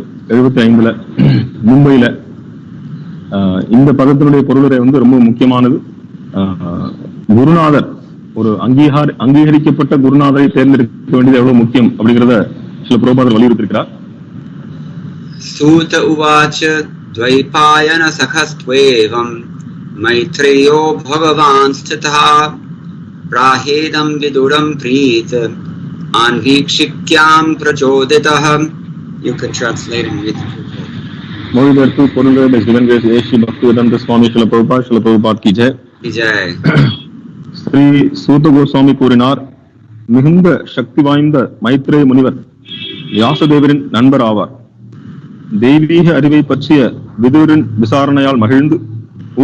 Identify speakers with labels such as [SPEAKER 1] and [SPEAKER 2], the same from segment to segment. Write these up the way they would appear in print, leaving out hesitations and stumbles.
[SPEAKER 1] 1975 மும்பையில இந்த பதத்தினுடைய பொருளுரை வந்து ரொம்ப முக்கியமானது. குருநாதர், ஒரு அங்கீகரிக்கப்பட்ட குருநாதரை தேர்ந்தெடுக்க வேண்டியது எவ்வளவு முக்கியம் அப்படிங்கிறத சில பிரபுபாதர் வலியுறுத்திருக்கிறார்.
[SPEAKER 2] சூத உவாச்ச த்வைபாயன சகஸ்த்வேவம் மைத்ரேயோ பகவான் ஸ்திதா பிராஹேதம் விதுரம் ப்ரீத் ஆன்வீக்ஷிக்யாம் பிரச்சோதிதः. You can translate and read the purport.
[SPEAKER 1] மொழிபெயர்ப்பு பொருளுரை by Sivan Grace A C Bhaktivedanta Swami Srila Prabhupad கி ஜெய். ஸ்ரீ சூத கோஸ்வாமி கூறினார், மிகுந்த சக்தி வாய்ந்த மைத்ரேய முனிவர் வியாசதேவரின் நண்பர் ஆவார். தெய்வீக அறிவை பற்றிய விதுரரின் விசாரணையால் மகிழ்ந்து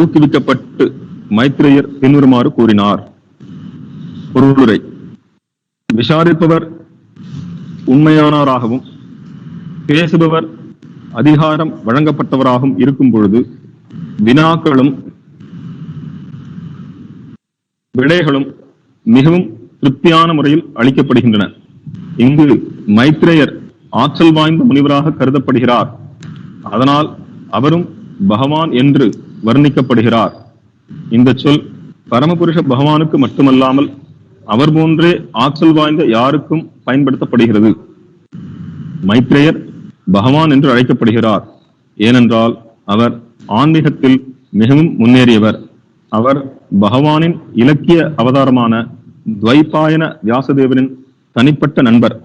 [SPEAKER 1] ஊக்குவிக்கப்பட்டு மைத்ரேயர் பின்வருமாறு கூறினார். பொருளுரை: விசாரிப்பவர் உண்மையானவராகவும் பேசுபவர் அதிகாரம் வழங்கப்பட்டவராகவும் இருக்கும் பொழுது வினாக்களும் விடைகளும் மிகவும் திருப்தியான முறையில் அளிக்கப்படுகின்றன. இங்கு மைத்ரேயர் ஆற்றல் வாய்ந்த முனிவராக கருதப்படுகிறார். அதனால் அவரும் பகவான் என்று வர்ணிக்கப்படுகிறார். இந்த சொல் பரமபுருஷ பகவானுக்கு மட்டுமல்லாமல் அவர் போன்றே ஆற்றல் வாய்ந்த யாருக்கும் பயன்படுத்தப்படுகிறது. மைத்ரேயர் பகவான் என்று அழைக்கப்படுகிறார். ஏனென்றால் அவர் ஆன்மீகத்தில் மிகவும் முன்னேறியவர். அவர் பகவானின் இலக்கிய அவதாரமான துவைபாயன வியாசதேவனின் தனிப்பட்ட நண்பர்.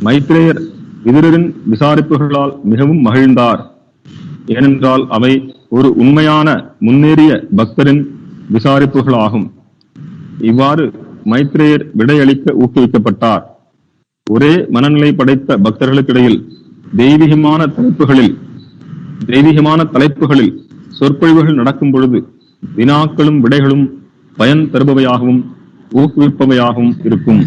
[SPEAKER 1] மைத்ரேயர் விதுரரின் விசாரிப்புகளால் மிகவும் மகிழ்ந்தார். ஏனென்றால் அவை ஒரு உண்மையான முன்னேறிய பக்தரின் விசாரிப்புகளாகும். இவ்வாறு மைத்ரேயர் விடையளிக்க ஊக்குவிக்கப்பட்டார். ஒரே மனநிலை படைத்த பக்தர்களுக்கிடையில் தெய்வீகமான தலைப்புகளில் சொற்பொழிவுகள் நடக்கும் பொழுது வினாக்களும் விடைகளும் பயன் தருபவையாகவும் ஊக்குவிப்பவையாகவும் இருக்கும்.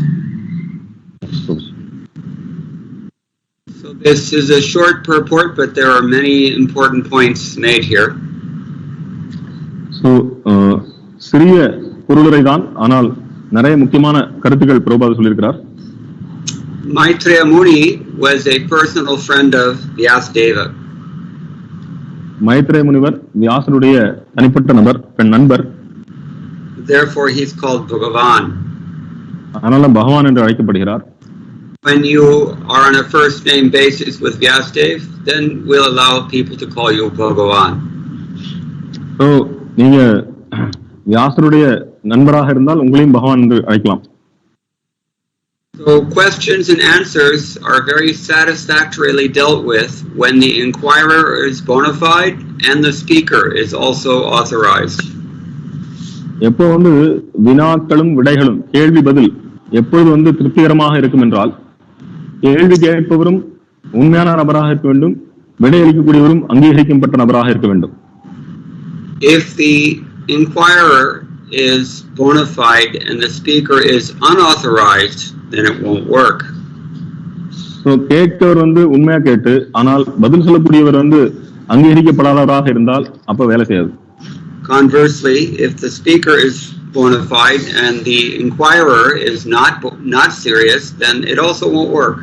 [SPEAKER 2] So this is a short purport, but there are many important points made here.
[SPEAKER 1] So சிறிய பொருளுரை தான், ஆனால் நிறைய முக்கியமான கருத்துக்கள் பிரபுபாதர் சொல்லியிருக்கிறார்.
[SPEAKER 2] Maitreya Muni was a personal friend of Vyasadeva.
[SPEAKER 1] Maitreya முனிவர் வியாசருடைய தனிப்பட்ட நண்பர்.
[SPEAKER 2] Therefore he is called Bhagavan.
[SPEAKER 1] அதனால பகவான் என்று அழைக்கப்படுகிறார்.
[SPEAKER 2] When you are on a first name basis with Vyasadeva, then we'll allow people to call you Bhagavan.
[SPEAKER 1] So நீங்க வியாசருடைய நண்பராக இருந்தால் உங்களையும் பகவான் என்று அழைக்கலாம்.
[SPEAKER 2] So questions and answers are very satisfactorily dealt with when the inquirer is bona fide and the speaker is also authorized.
[SPEAKER 1] எப்போ வினாக்களும் விடைகளும் கேள்வி பதில் எப்பொழுது திருப்திகரமாக இருக்கும் என்றால் கேள்வி கேட்பவரும் உண்மையான நபராக இருக்க வேண்டும், விடையளிக்கக்கூடியவரும் அங்கீகரிக்கப்பட்ட நபராக இருக்க வேண்டும்.
[SPEAKER 2] If the inquirer is bona fide and the speaker is unauthorized, then it won't work.
[SPEAKER 1] So கேட்கவர் உண்மையா கேட்டு ஆனால் பதில் சொல்லக்கூடியவர் அங்கீகரிக்கப்படாதவராக இருந்தால் அப்ப வேலை செய்யாது.
[SPEAKER 2] Conversely, if the speaker is bona fide and the inquirer is not serious, then it also won't work.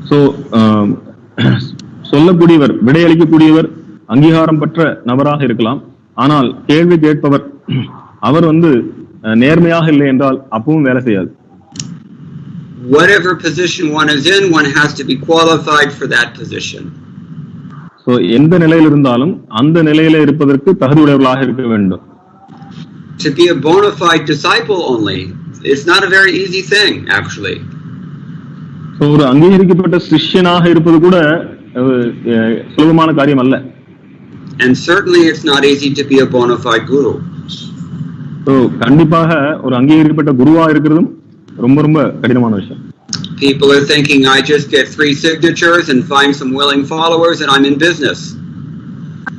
[SPEAKER 2] So
[SPEAKER 1] சொல்லக்கூடியவர் விடையளிக்கக்கூடியவர் அங்கீகாரம் பெற்ற நபராக இருக்கலாம், ஆனால் கேள்வி கேட்பவர் அவர் நேர்மையாக இல்லை என்றால் அப்பவும் வேலை செய்யாது.
[SPEAKER 2] Whatever position one is in, one has to be qualified for that position.
[SPEAKER 1] So எந்த நிலையில் இருந்தாலும் அந்த நிலையில இருப்பதற்கு தகுதியுடையவர்களாக இருக்க வேண்டும்.
[SPEAKER 2] To be a bona fide disciple only, it's not a very easy thing actually.
[SPEAKER 1] So ஒரு அங்கீகரிக்கப்பட்ட சிஷ்யனாக இருப்பது கூட சுலபமான காரியம் அல்ல.
[SPEAKER 2] And certainly it's not easy to be a bona fide guru.
[SPEAKER 1] So கண்டிப்பாக ஒரு அங்கீகரிக்கப்பட்ட குருவா இருக்கிறதும் ரொம்ப ரொம்ப கடினமான விஷயம்.
[SPEAKER 2] People are thinking I just get 3 signatures and find some willing followers and I'm in business.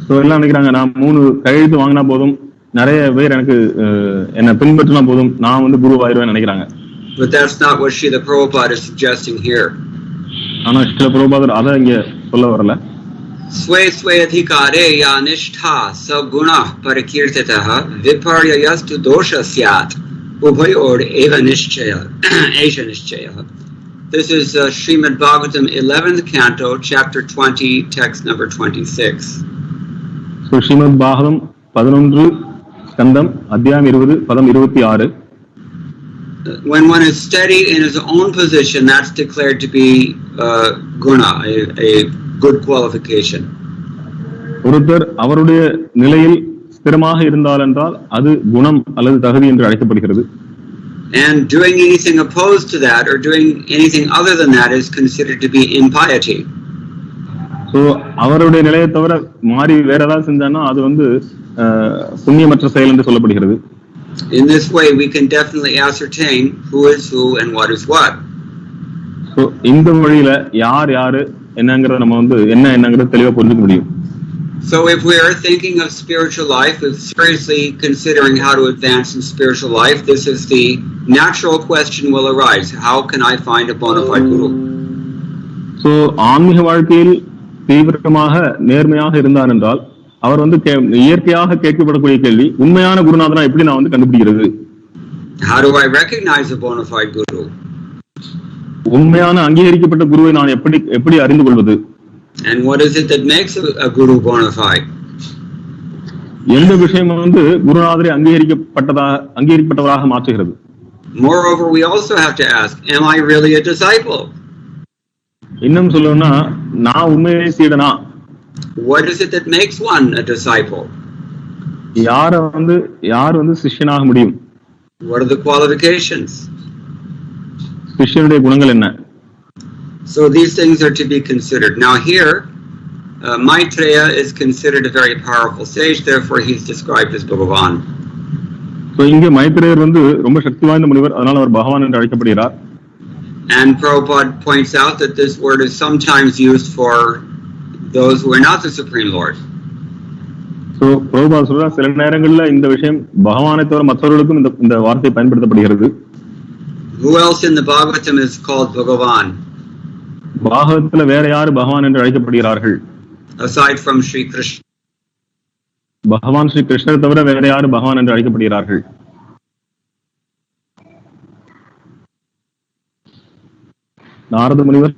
[SPEAKER 1] So எல்லாம் நினைக்கிறாங்க, நான் 3 கையெழுத்து வாங்கினா போதும், நிறைய பேர் எனக்கு என்ன பின்பற்றினா போதும், நான் குருவாயிருவேன் நினைக்கிறாங்க.
[SPEAKER 2] But that's not what Srila Prabhupada is suggesting here.
[SPEAKER 1] ஆனா ஸ்ரீல பிரபுபாதர் அதை இங்க சொல்ல வரல.
[SPEAKER 2] Swe adhikare ya nishtha saguna parakirtitah viparyayastu dosha syat ubhayor eva nishchaya esha nishchaya. This is Srimad Bhagavatam 11th canto, chapter 20, text number 26.
[SPEAKER 1] So Srimad Bhagavatam 11 ஸ்கந்தம் அத்தியாயம் 20 பதம் 26.
[SPEAKER 2] When one is steady in his own position, that's declared to be guna, a good qualification.
[SPEAKER 1] ஒருத்தர் அவருடைய நிலையில் ஸ்திரமாக இருந்தால் என்றால் அது குணம் அல்லது தகுதி என்று அழைக்கப்படுகிறது.
[SPEAKER 2] And doing anything opposed to that or doing anything other than that is considered to be impiety.
[SPEAKER 1] So அவருடைய நிலையை தவிர மாறி வேற ஏதாவது செஞ்சானா அது வந்து புண்ணியமற்ற செயல் என்று சொல்லப்படுகிறது.
[SPEAKER 2] In this way we can definitely ascertain who is who and what is what.
[SPEAKER 1] So இந்த வழியில யார் யாரு என்னங்கறத நம்ம வந்து என்னங்கறத தெளிவா புரிஞ்சுக்க முடியும்.
[SPEAKER 2] So if we are thinking of spiritual life, if seriously considering how to advance in spiritual life, this is the natural question will arise. How can I find a bona fide guru?
[SPEAKER 1] So ஆன்மீக வாழ்க்கையில் தீவிரமாக நேர்மையாக இருந்தார் என்றால் அவர் வந்து இயற்கையாக கேட்கப்படக்கூடிய கேள்வி உண்மையான குருநாதனா எப்படி நான் வந்து கண்டுபிடிக்கிறது?
[SPEAKER 2] How do I recognize a bona fide guru?
[SPEAKER 1] உண்மையான அங்கீகரிக்கப்பட்ட குருவை நான் எப்படி அறிந்து கொள்வது?
[SPEAKER 2] And what is it that makes a guru bona fide?
[SPEAKER 1] எந்த விஷயம் வந்து குருநாதரை அங்கீகரிக்கப்பட்டவராக மாற்றுகிறது?
[SPEAKER 2] Moreover, we also have to ask, am I really a disciple?
[SPEAKER 1] இன்னும் சொல்லணும்னா நான் உண்மையிலே சீடனா?
[SPEAKER 2] What is it that makes one a disciple?
[SPEAKER 1] யார் வந்து சிஷ்யனாக முடியும்?
[SPEAKER 2] What are the qualifications?
[SPEAKER 1] சிஷ்யனுடைய குணங்கள் என்ன?
[SPEAKER 2] So these things are to be considered. Now here, Maitreya is considered a very powerful sage, therefore he's described as Bhagavan.
[SPEAKER 1] So இங்கே மைத்ரேயர் வந்து ரொம்ப சக்தி வாய்ந்த முனிவர், அதனால அவர் பகவான் என்று அழைக்கப்படுகிறார்.
[SPEAKER 2] And Prabhupada points out that this word is sometimes used for those who are not the Supreme Lord.
[SPEAKER 1] So Prabhupada சொல்றார் சில நேரங்களில் இந்த விஷயம் பகவானை தவிர மற்றவர்களுக்கும் இந்த வார்த்தை பயன்படுத்தப்படுகிறது.
[SPEAKER 2] Who else in the Bhagavatam is called Bhagavan?
[SPEAKER 1] பாகவத்துல வேற யாரு பகவான் என்று அழைக்கப்படுகிறார்கள்?
[SPEAKER 2] Aside from Sri Krishna.
[SPEAKER 1] பகவான் ஸ்ரீ கிருஷ்ணர் தவிர வேற யாரு பகவான் என்று அழைக்கப்படுகிறார்கள்? நாரத முனிவர்,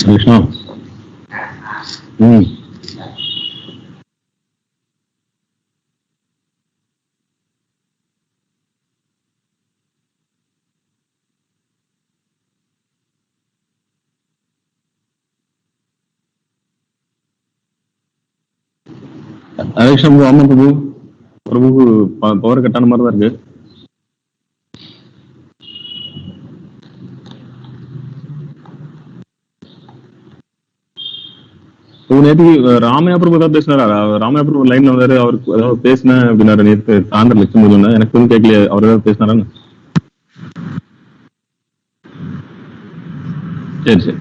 [SPEAKER 1] Krishna. Krishna, ஆமா பிரபு. பிரபு பவர் கட்டான மாதிரி தான் இருக்கு. நேற்று ராமையா பிரபு ஏதாவது பேசினாரா? ராமையா பிரபு லைன்ல வந்தாரு, அவருக்கு ஏதாவது பேசினேன் அப்படின்னாரு நேற்று சாயந்தரம் லட்சம் போது. எனக்கு எதுவும் கேட்கலையே, அவர் ஏதாவது பேசினாரான்னு. சரி சரி.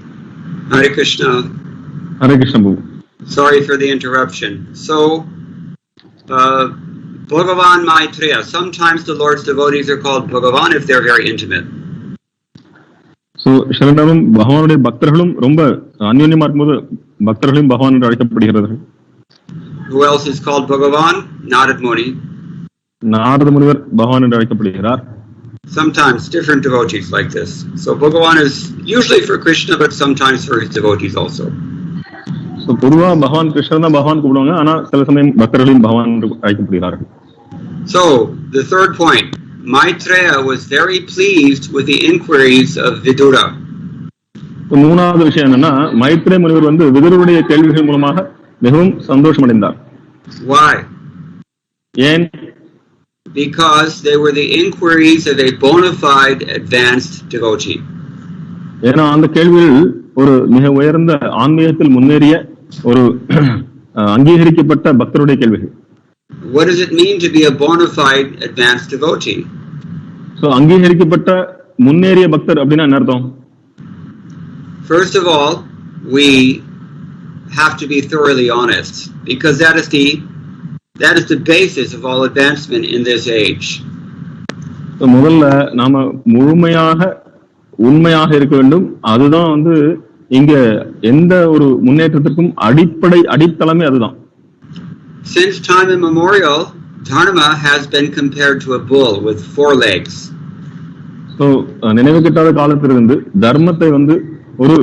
[SPEAKER 2] Hare Krishna.
[SPEAKER 1] Hare Krishna Prabhu.
[SPEAKER 2] Sorry for the interruption. So, Bhagavan Maitreya. Sometimes the Lord's devotees are called Bhagavan if they're very intimate.
[SPEAKER 1] So, சரணம் பகவானுடைய பக்தர்களும் ரொம்ப அன்யோன்யமா இருக்கும்போது பக்தர்களையும் பகவான் என்று அழைக்கப்படுகிறார்கள்.
[SPEAKER 2] Who else is called Bhagavan? Narad Muni.
[SPEAKER 1] Narada முனிவர் பகவான் என்று அழைக்கப்படுகிறார்.
[SPEAKER 2] Sometimes different devotees like this. So Bhagavan is usually for Krishna, but sometimes for his devotees also.
[SPEAKER 1] So பொதுவா பகவான் கிருஷ்ணன் தான் பகவான் கூப்பிடுவாங்க, ஆனா சில சமயம் பக்தர்களையும் பகவான் என்று அழைக்கப்படுகிறார்கள்.
[SPEAKER 2] So the third point, Maitreya was very pleased with the inquiries of Vidura.
[SPEAKER 1] மூணாவது விஷயம் என்னன்னா, மைத்ரேய முனிவர் வந்து விதுரருடைய கேள்விகள் மூலமாக மிகவும் சந்தோஷம் அடைந்தார்.
[SPEAKER 2] Why?
[SPEAKER 1] ஏன்?
[SPEAKER 2] Because they were the inquiries of a bona fide advanced devotee.
[SPEAKER 1] ஏன்னா அந்த கேள்விகள் ஒரு மிக உயர்ந்த ஆன்மீகத்தில் முன்னேறிய ஒரு அங்கீகரிக்கப்பட்ட பக்தருடைய கேள்விகள்.
[SPEAKER 2] What does it mean to be a bona fide advanced devotee?
[SPEAKER 1] So அங்கீகரிக்கப்பட்ட முன்னேறிய பக்தர் அப்படின்னா என்ன அர்த்தம்?
[SPEAKER 2] First of all, we have to be thoroughly honest, because that is the basis of all advancement in this age.
[SPEAKER 1] So முதல்ல நாம முழுமையாக உண்மையாக இருக்க வேண்டும். அதுதான் வந்து இங்க எந்த ஒரு முன்னேற்றத்திற்கும் அடித்தளமே அதுதான்.
[SPEAKER 2] Since time immemorial, Dharma has been compared to a bull with 4 legs.
[SPEAKER 1] So நினைவு கெட்டாத காலத்திலிருந்து தர்மத்தை வந்து ஒரு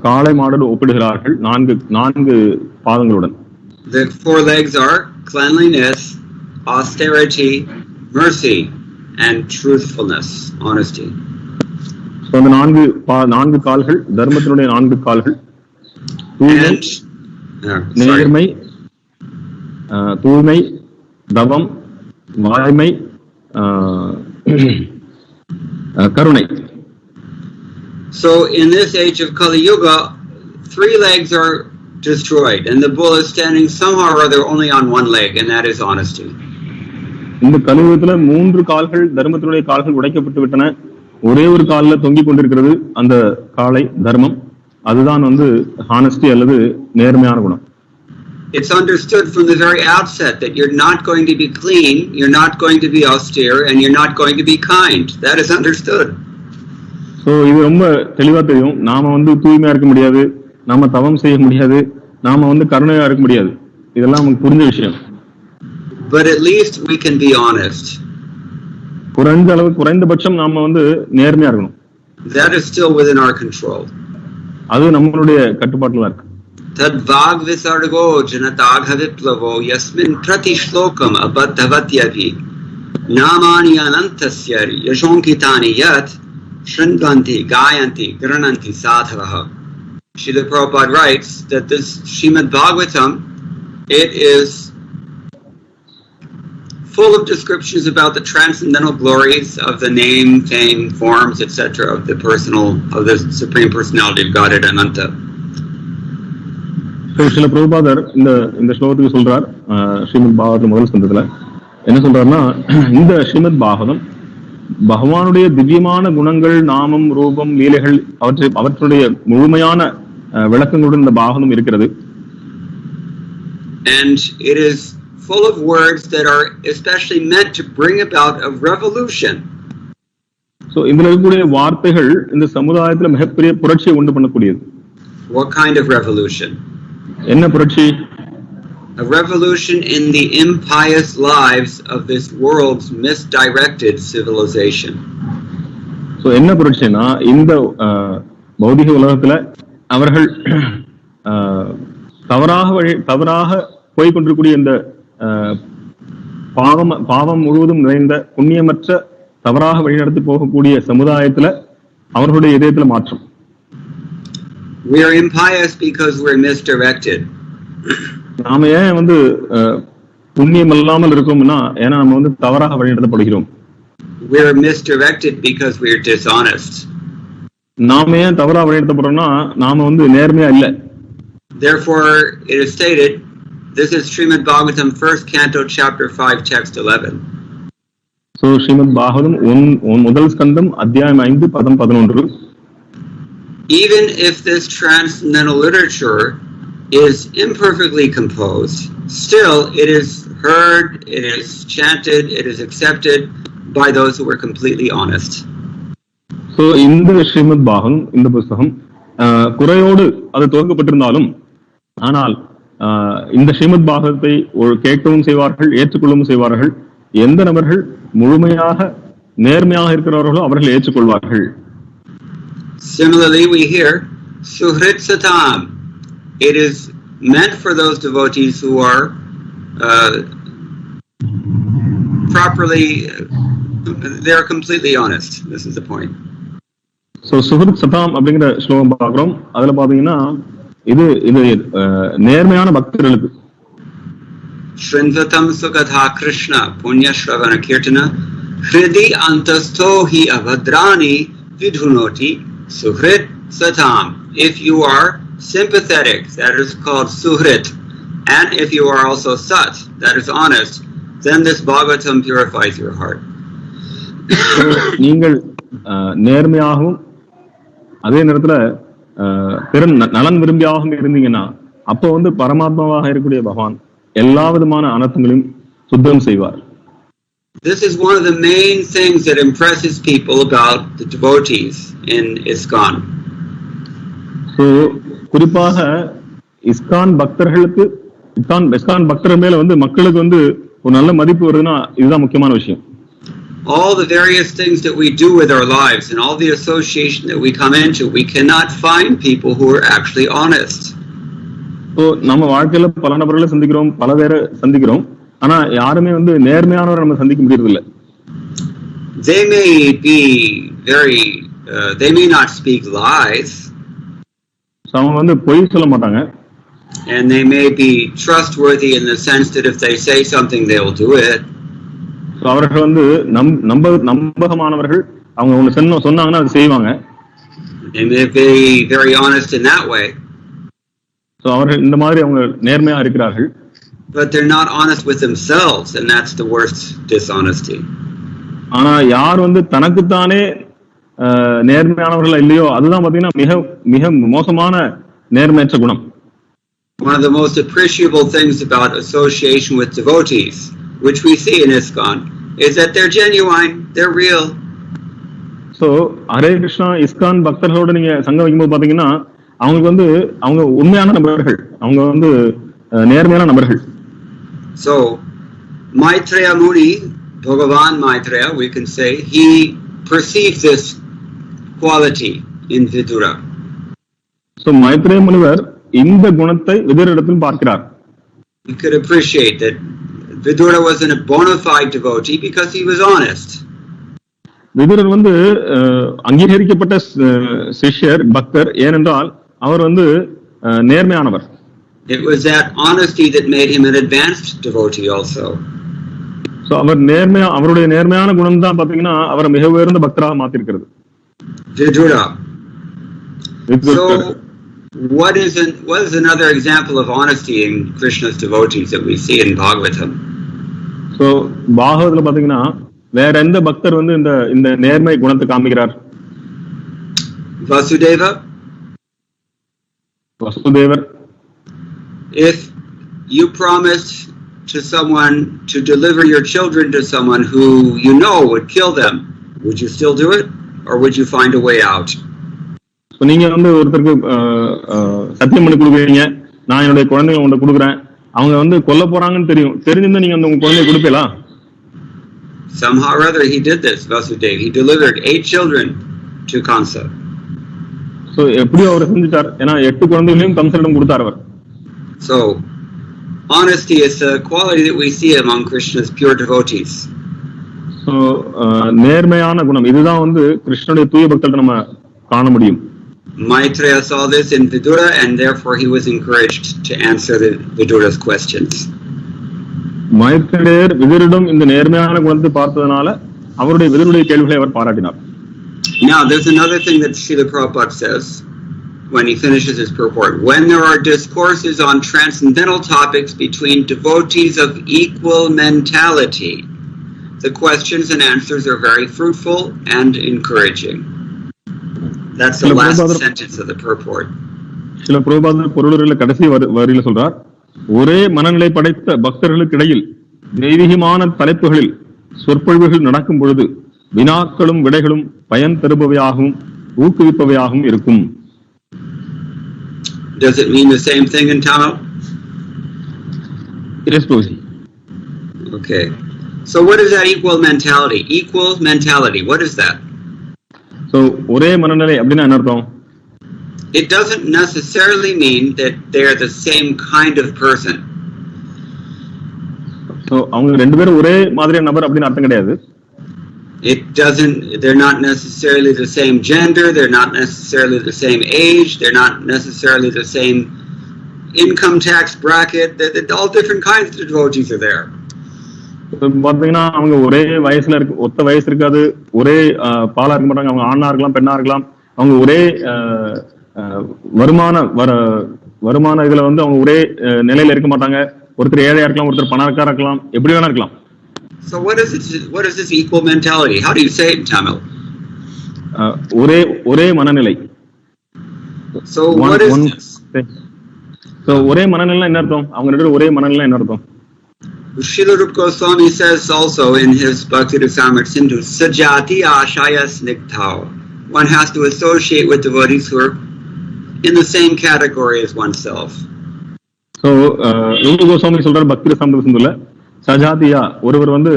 [SPEAKER 1] காளை மாடோடு ஒப்பிடுகிறார்கள், 4 பாதங்களுடன்.
[SPEAKER 2] The 4 legs are cleanliness, austerity, mercy, and truthfulness, honesty.
[SPEAKER 1] So அந்த 4 கால்கள், தர்மத்தினுடைய 4 கால்கள், நேர்மை, தூய்மை, தவம், வாய்மை, கருணை.
[SPEAKER 2] So in this age of Kali Yuga, 3 legs are destroyed, and the bull is standing somehow or other only on 1 leg, and that is honesty.
[SPEAKER 1] இந்த கலியுகத்துல 3 கால்கள், தர்மத்தினுடைய கால்கள் உடைக்கப்பட்டு விட்டன. ஒரே ஒரு கால்ல தொங்கிக் கொண்டிருக்கிறது அந்த காளை, தர்மம். அதுதான் வந்து ஹானஸ்டி அல்லது நேர்மையான குணம்.
[SPEAKER 2] It's understood from the very outset that you're not going to be clean, you're not going to be austere, and you're not going to be kind. That is understood.
[SPEAKER 1] So இது ரொம்ப தெளிவா தெரியும். நாம வந்து தூய்மையா இருக்க முடியாது, நாம தவம் செய்ய முடியாது, நாம வந்து கருணையா இருக்க முடியாது. இதெல்லாம் நமக்கு புரிஞ்ச விஷயம்.
[SPEAKER 2] But at least we can be honest.
[SPEAKER 1] குறைந்தபட்சம் நாம வந்து நேர்மையா இருக்கணும்.
[SPEAKER 2] That is still within our control.
[SPEAKER 1] அது நம்மளுடைய கட்டுப்பாட்டுல இருக்கு.
[SPEAKER 2] Tad vag visargo janatagha viplavo yasmin prati shlokam abadhavatyavi namani anantasya yashonkitani yat shrinvanti gayanti grananti sadhavaha. Srila Prabhupada writes that this Srimad Bhagavatam, it is full of descriptions about the transcendental glories of the name, fame, forms, etc. of the Supreme Personality of Godhead Ananta.
[SPEAKER 1] சில பிரபுபாதர் இந்த ஸ்லோகத்துக்கு சொல்றார், ஸ்ரீமத் பாகவதம் முதல் ஸ்கந்தத்துல என்ன சொல்றாருன்னா, இந்த ஸ்ரீமத் பாகவதம் பகவானுடைய திவ்யமான குணங்கள், நாமம், ரூபம், லீலைகள் அவற்றுடைய முழுமையான விளக்கங்களுடன் இந்த பாகவதம் இருக்கிறது.
[SPEAKER 2] And it is full of words that are especially meant to bring about a revolution.
[SPEAKER 1] So இதுல இருக்கக்கூடிய வார்த்தைகள் இந்த சமுதாயத்துல மிகப்பெரிய புரட்சியை உண்டு பண்ணக்கூடியது.
[SPEAKER 2] What kind of revolution?
[SPEAKER 1] என்ன புரட்சி?
[SPEAKER 2] A revolution in the impious lives of this world's misdirected civilization.
[SPEAKER 1] So என்ன புரட்சினா இந்த பௌதிக உலகத்துல அவர்கள் தவறாக போய் கொண்டிருக்கூடிய இந்த பாவம் முழுவதும் நிறைந்த புண்ணியமற்ற தவறாக வழிநடத்தி போகக்கூடிய சமுதாயத்துல அவர்களுடைய இதயத்துல மாற்றம்.
[SPEAKER 2] We are impious because we're misdirected.
[SPEAKER 1] நாம ஏன் வந்து புண்ணியம் இல்லாமல் இருக்கோம்னா ஏன்னா நம்ம வந்து தவறாக வழிநடத்தப்படுகிறோம்.
[SPEAKER 2] We are misdirected because we are dishonest.
[SPEAKER 1] நாம ஏன் தவறாக வழிநடத்தப்படுறோம்னா நாம வந்து நேர்மையா இல்ல.
[SPEAKER 2] Therefore it is stated, this is Srimad Bhagavatam 1st canto chapter 5 text 11.
[SPEAKER 1] So Srimad Bhagavatam முதல் ஸ்கந்தம் அத்தியாயம் 5 பதம் 11.
[SPEAKER 2] Even if this transcendental literature is imperfectly composed, still it is heard, it is chanted, it is accepted by those who are completely honest.
[SPEAKER 1] So இந்த ஸ்ரீமத் பாகம் இந்த புத்தகம் குறையோடு அது துவக்கப்பட்டிருந்தாலும் ஆனால் இந்த ஸ்ரீமத் பாகத்தை கேட்கவும் செய்வார்கள், ஏற்றுக்கொள்ளவும் செய்வார்கள். எந்த நபர்கள் முழுமையாக நேர்மையாக இருக்கிறவர்களோ அவர்கள் ஏற்றுக்கொள்வார்கள்.
[SPEAKER 2] Similarly, we hear Suhrit Satam. It is meant for those devotees who are properly, they are completely honest. This is the point.
[SPEAKER 1] So Suhrit Satam அப்படிங்கிற ஸ்லோகம் பார்க்கிறோம். அதுல பாத்தீங்கன்னா இது நேர்மையான பக்தர்களுக்கு.
[SPEAKER 2] Shrinvatam Sukatha Krishna Punya Shravana Kirtana Hridi Antastho Hi Avadrani Vidhunoti Suhrit Satam. If you are sympathetic, that is called Suhrit. And if you are also Sat, that is honest, then this Bhagavatam purifies your heart.
[SPEAKER 1] நீங்கள் நேர்மையாகவும் அதே நேரத்துல பிறன் நலன் விரும்பியாகவும் இருந்தீங்கன்னா அப்போ வந்து பரமாத்மாவாக இருக்கக்கூடிய பகவான் எல்லா விதமான அனர்த்தங்களையும் சுத்தம் செய்வார்.
[SPEAKER 2] This is one of the main things that impresses people about the devotees in ISKCON.
[SPEAKER 1] So குறிப்பாக இஸ்கான் பக்தர்களுக்கு இஸ்கான் பக்தர்கள் மேல வந்து மக்களுக்கு வந்து ஒரு நல்ல மதிப்பு வருதுன்னா இதுதான் முக்கியமான விஷயம்.
[SPEAKER 2] All the various things that we do with our lives and all the association that we come into, we cannot find people who are actually honest.
[SPEAKER 1] So நம்ம வாழ்க்கையில பல நபர்களை சந்திக்கிறோம், பல பேரை சந்திக்கிறோம். ஆனா யாருமே வந்து நேர்மையானவரை நம்ம சந்திக்க முடியறதில்லை.
[SPEAKER 2] They may be very they may not speak lies.
[SPEAKER 1] அவங்க வந்து பொய் சொல்ல மாட்டாங்க.
[SPEAKER 2] And they may be trustworthy in the sense that if they say something they will do it.
[SPEAKER 1] அவர்கள் வந்து நம்பகமானவர்கள். அவங்க ஒண்ணு சொன்னாங்கன்னா அது செய்வாங்க.
[SPEAKER 2] They may be very honest in that way.
[SPEAKER 1] So அவர்கள் இந்த மாதிரி அவங்க நேர்மையா இருக்கிறார்கள்.
[SPEAKER 2] But they're not honest with themselves, and that's the worst dishonesty.
[SPEAKER 1] ஆனா யார் வந்து தனக்குத்தானே நேர்மையானவர்கள் இல்லையோ அதுதான் பாத்தீங்கன்னா மிக மிக மோசமான நேர்மையற்ற குணம்.
[SPEAKER 2] One of the most appreciable things about association with devotees, which we see in ISKCON, is that they're genuine, they're real.
[SPEAKER 1] So Hare Krishna ISKCON பக்தர்களோட நீங்க சங்கம் வைக்கும்போது பாத்தீங்கன்னா அவங்களுக்கு வந்து அவங்க உண்மையான நபர்கள், அவங்க வந்து நேர்மையான நபர்கள்.
[SPEAKER 2] So Maitreya Muni, Bhagavan Maitreya, we can say, he perceived this quality in Vidura.
[SPEAKER 1] So Maitreya முனிவர் இந்த குணத்தை விதுரரிடத்தில் பார்க்கிறார்.
[SPEAKER 2] You could appreciate that Vidura was a bona fide devotee because he was honest.
[SPEAKER 1] விதுரர் வந்து அங்கீகரிக்கப்பட்ட சிஷ்யர் பக்தர் ஏனென்றால் அவர் வந்து நேர்மையானவர்.
[SPEAKER 2] It was that honesty that made him an advanced devotee also.
[SPEAKER 1] So அவருடைய நேர்மையான குணம் தான் பாத்தீங்கன்னா அவரை மிக உயர்ந்த பக்தராக மாத்திருக்கிறது.
[SPEAKER 2] Vidura. So what is another example of honesty in Krishna's devotees that we see in Bhagavatam?
[SPEAKER 1] So பாகவதத்துல பாத்தீங்கன்னா வேற எந்த பக்தர் வந்து இந்த நேர்மை குணத்தை காமிக்கிறார்?
[SPEAKER 2] Vasudeva.
[SPEAKER 1] Vasudevar.
[SPEAKER 2] If you promised to someone to deliver your children to someone who you know would kill them, would you still do it? or would you find a way out?
[SPEAKER 1] நீங்க வந்து ஒருத்தருக்கு சத்தியம் பண்ணி கொடுக்குறீங்க, நான் என்னுடைய குழந்தைகளை உங்கள்கிட்ட கொடுக்குறேன், அவங்க வந்து கொல்ல போறாங்கன்னு தெரிஞ்சிருந்தா நீங்க அந்த உங்க குழந்தைய கொடுப்பீங்களா?
[SPEAKER 2] Somehow or other he did this, Vasudev. He delivered 8 children to Kamsa.
[SPEAKER 1] So எப்படியோ அவர் செஞ்சிட்டார், ஏன்னா 8 குழந்தைகளையும் கம்சனிடம் கொடுத்தார் அவர்.
[SPEAKER 2] So honesty is a quality that we see among Krishna's pure devotees.
[SPEAKER 1] So நேர்மையான குணம் இதுதான் வந்து கிருஷ்ணனுடைய தூய பக்தர்கிட்ட நம்ம காண முடியும்.
[SPEAKER 2] Maitreya saw this in Vidura and therefore he was encouraged to answer Vidura's questions.
[SPEAKER 1] மைத்ரேயர் விதுரிடம் இந்த நேர்மையான குணத்தை பார்த்ததனால அவருடைய விதுருடைய கேள்விகளை அவர் பாராட்டினார்.
[SPEAKER 2] Now there's another thing that Srila Prabhupada says when he finishes his purport. When there are discourses on transcendental topics between devotees of equal mentality, the questions and answers are very fruitful and encouraging. That's the last sentence of the purport.
[SPEAKER 1] Srila Prabhupada பொருளுரையில கடைசி வரியில சொல்றார், ஒரே மனநிலை படைத்த பக்தர்களுக்கு இடையில் தெய்வீகமான தலைப்புகளில் சொற்பொழிவுகள் நடக்கும் பொழுது வினாக்களும் விடைகளும் பயன் தருபவையாகவும் ஊக்குவிப்பவையாகவும் இருக்கும்.
[SPEAKER 2] Does it mean the same thing in Tamil?
[SPEAKER 1] Yes, Prabhuji.
[SPEAKER 2] Okay. So what is that equal mentality? Equal mentality, what is that?
[SPEAKER 1] So ஒரே மனநிலை அப்படின்னா என்ன அர்த்தம்?
[SPEAKER 2] It doesn't necessarily mean that they're the same kind of person.
[SPEAKER 1] So அவங்க ரெண்டு பேரும் ஒரே மாதிரியான நபர் அப்படின்னு அர்த்தம் கிடையாது.
[SPEAKER 2] They're not necessarily the same gender, they're not necessarily the same age, they're not necessarily the same income tax bracket. All different kinds of devotees are there.
[SPEAKER 1] பாத்தீங்கன்னா அவங்க ஒரே வயசுல ஒத்த வயசு இருக்காது, ஒரே பாலா இருக்க மாட்டாங்க, அவங்க ஆணா இருக்கலாம் பெண்ணா இருக்கலாம், அவங்க ஒரே வருமான இதுல வந்து அவங்க ஒரே நிலையில இருக்க மாட்டாங்க, ஒருத்தர் ஏழையா இருக்கலாம், ஒருத்தர் பணக்காரா இருக்கலாம், எப்படி வேணா இருக்கலாம்.
[SPEAKER 2] So what is this equal mentality? How do you say it in Tamil?
[SPEAKER 1] ஒரே மனநிலை.
[SPEAKER 2] So what is this?
[SPEAKER 1] So ஒரே மனநிலை என்ன அர்த்தம்? அவங்க ரெண்டு பேரும் ஒரே மனநிலை என்ன அர்த்தம்?
[SPEAKER 2] Srila Rupa Goswami says also in his Bhakti Rasamrita Sindhu, Sajati Ashaya Snigdhao. One has to associate with devotees who are in the same category as oneself. So Rupa
[SPEAKER 1] Goswami சொல்றார் பக்தி ரசாமிர்த சிந்துல, சஜாதியா ஒருவர் வந்து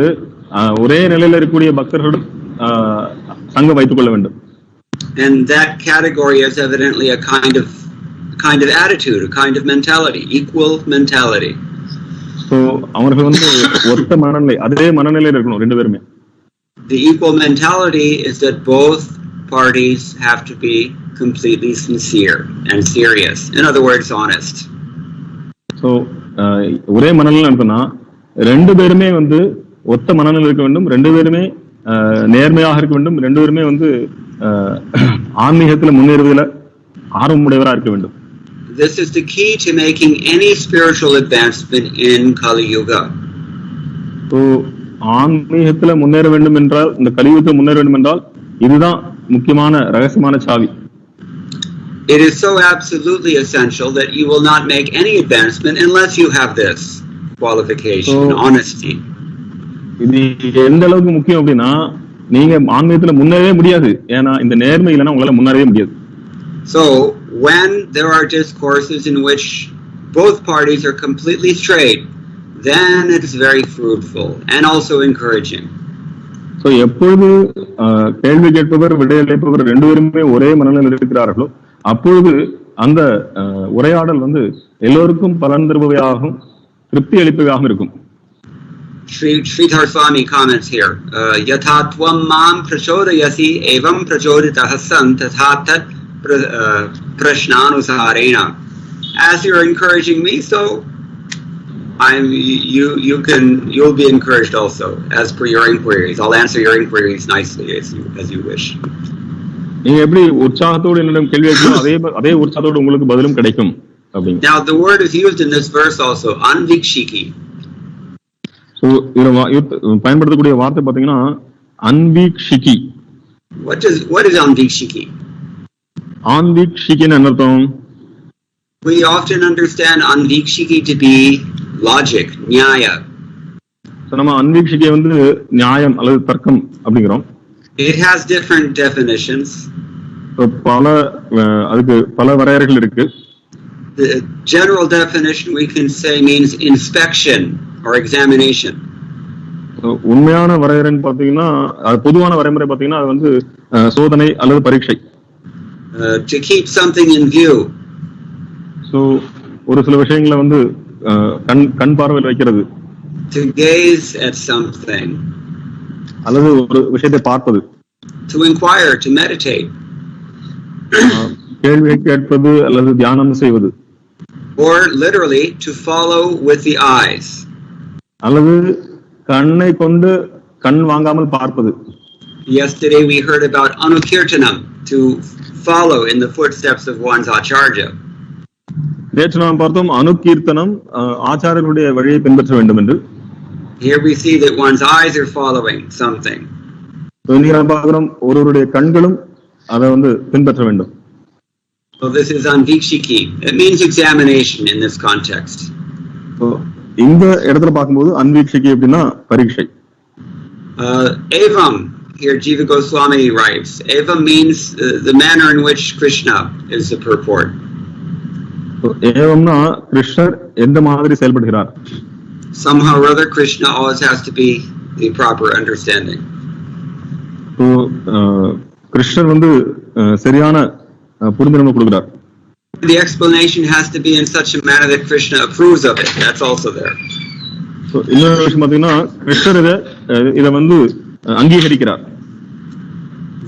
[SPEAKER 1] ஒரே நிலையில இருக்கக்கூடிய பக்தர்களுடன் சங்கம் வைத்துக் கொள்ள வேண்டும்.
[SPEAKER 2] And that category is evidently a kind of attitude, a kind of mentality, equal mentality.
[SPEAKER 1] So அவர்கள் வந்து ஒத்த மனநிலை, அதே மனநிலையில இருக்கணும் ரெண்டு பேருமே.
[SPEAKER 2] The equal mentality is that both parties have to be completely sincere and serious. In other words, honest. So
[SPEAKER 1] ஒரே மனநிலை அர்த்தம்னா ரெண்டு பேருமே வந்து ஒத்த மனநிலை இருக்க வேண்டும், ரெண்டு பேருமே நேர்மையாக இருக்க வேண்டும், ரெண்டு பேருமே வந்து ஆன்மீகத்துல முன்னேறுவதில் ஆர்வமுடையவராக இருக்க வேண்டும்.
[SPEAKER 2] This is the key to making any spiritual advancement in Kali Yuga.
[SPEAKER 1] So ஆன்மீகத்துல முன்னேற வேண்டும் என்றால், இந்த கலியுகத்தில் முன்னேற வேண்டும் என்றால் இதுதான் முக்கியமான ரகசியமான சாவி.
[SPEAKER 2] It is so absolutely essential that you will not make any advancement unless you have this qualification, honesty.
[SPEAKER 1] இது எந்த அளவுக்கு முக்கியம் அப்படின்னா, நீங்க ஆன்மீகத்துல முன்னேறவே முடியாது, ஏன்னா இந்த நேர்மை இல்லைன்னா உங்களால முன்னேறவே முடியாது.
[SPEAKER 2] So when there are discourses in which both parties are completely straight, then it is very fruitful and also encouraging.
[SPEAKER 1] So எப்பொழுது கேள்வி கேட்பவர் விடையளிப்பவர் ரெண்டு பேருமே ஒரே மனநிலையில் இருக்கிறார்களோ அப்பொழுது அந்த உரையாடல் வந்து எல்லோருக்கும் பலன் தருபவையாகவும் திருப்தி அளிப்பவையாகவும் இருக்கும்.
[SPEAKER 2] Sridhar Swami comments here, Yatha tvam mam prachodayasi evam prachoditah san tatha tat prashnanusarena. As you're encouraging me, so you'll be encouraged also as per your inquiries. I'll answer your inquiries nicely as you wish.
[SPEAKER 1] நீங்க எப்படி உற்சாகத்தோடு என்னிடம் கேள்வி கேட்கிறீங்களோ அதே உற்சாகத்தோடு உங்களுக்கு பதிலும் கிடைக்கும் அப்படிங்க.
[SPEAKER 2] Now the word is used in this verse also, anvikshiki.
[SPEAKER 1] So இதுல பயன்படுத்தக்கூடிய வார்த்தை பாத்தீங்கன்னா அன்வீக்ஷிகி.
[SPEAKER 2] What is anvikshiki?
[SPEAKER 1] ஆன்வீக்ஷிகின்னு என்ன அர்த்தம்?
[SPEAKER 2] We often understand anvikshiki to be logic, nyaya.
[SPEAKER 1] நம்ம அன்வீக்ஷிகை வந்து நியாயம் அல்லது தர்க்கம் அப்படிங்கிறோம்.
[SPEAKER 2] It has different definitions.
[SPEAKER 1] அதுக்கு பல வரையறைகள் இருக்கு.
[SPEAKER 2] The general definition we can say means inspection or examination.
[SPEAKER 1] உண்மையான வரையறைன்னு பாத்தீங்கன்னா, பொதுவான வரைமுறை பாத்தீங்கன்னா அது வந்து சோதனை அல்லது பரீட்சை.
[SPEAKER 2] To keep something in view.
[SPEAKER 1] So ஒரு சில விஷயங்களை வந்து கண் பார்வையில் வைக்கிறது.
[SPEAKER 2] To gaze at something.
[SPEAKER 1] அல்லது ஒரு விஷயத்தை பார்ப்பது.
[SPEAKER 2] To inquire, to meditate.
[SPEAKER 1] கேள்வி கேட்பது அல்லது தியானம் செய்வது.
[SPEAKER 2] Or literally to follow with the eyes.
[SPEAKER 1] அல்லது கண்ணை கொண்டு கண் வாங்காமல் பார்ப்பது.
[SPEAKER 2] Yesterday we heard about anukirtanam, to follow in the footsteps of one's acharya.
[SPEAKER 1] நேற்று நாம் பார்த்தோம் அனுகீர்த்தனம், ஆச்சாரியர்களுடைய வழியை பின்பற்ற வேண்டும் என்று.
[SPEAKER 2] Here we see that one's eyes are following something.
[SPEAKER 1] இங்க நாம் பார்க்கிறோம் ஒருவருடைய கண்களும் அதை வந்து பின்பற்ற வேண்டும்.
[SPEAKER 2] So this is anvikshiki. It means examination in this context.
[SPEAKER 1] So இந்த இடத்துல பார்க்கும்போது அன்வீக்ஷிகி அப்படின்னா பரீட்சை.
[SPEAKER 2] Evam, here Jiva Goswami writes, Evam means the manner in which Krishna is the purport.
[SPEAKER 1] ஏவம்னா கிருஷ்ணர் எந்த மாதிரி செயல்படுகிறார்.
[SPEAKER 2] Somehow or other Krishna always has to be the proper understanding.
[SPEAKER 1] So கிருஷ்ணர் வந்து சரியான புரிந்துணர்வு கொடுக்கிறார்.
[SPEAKER 2] The explanation has to be in such a manner that Krishna approves of it. That's also there.
[SPEAKER 1] So இன்னொரு விஷயம் பாத்தீங்கன்னா கிருஷ்ணர் இத வந்து அங்கீகரிக்கிறார்.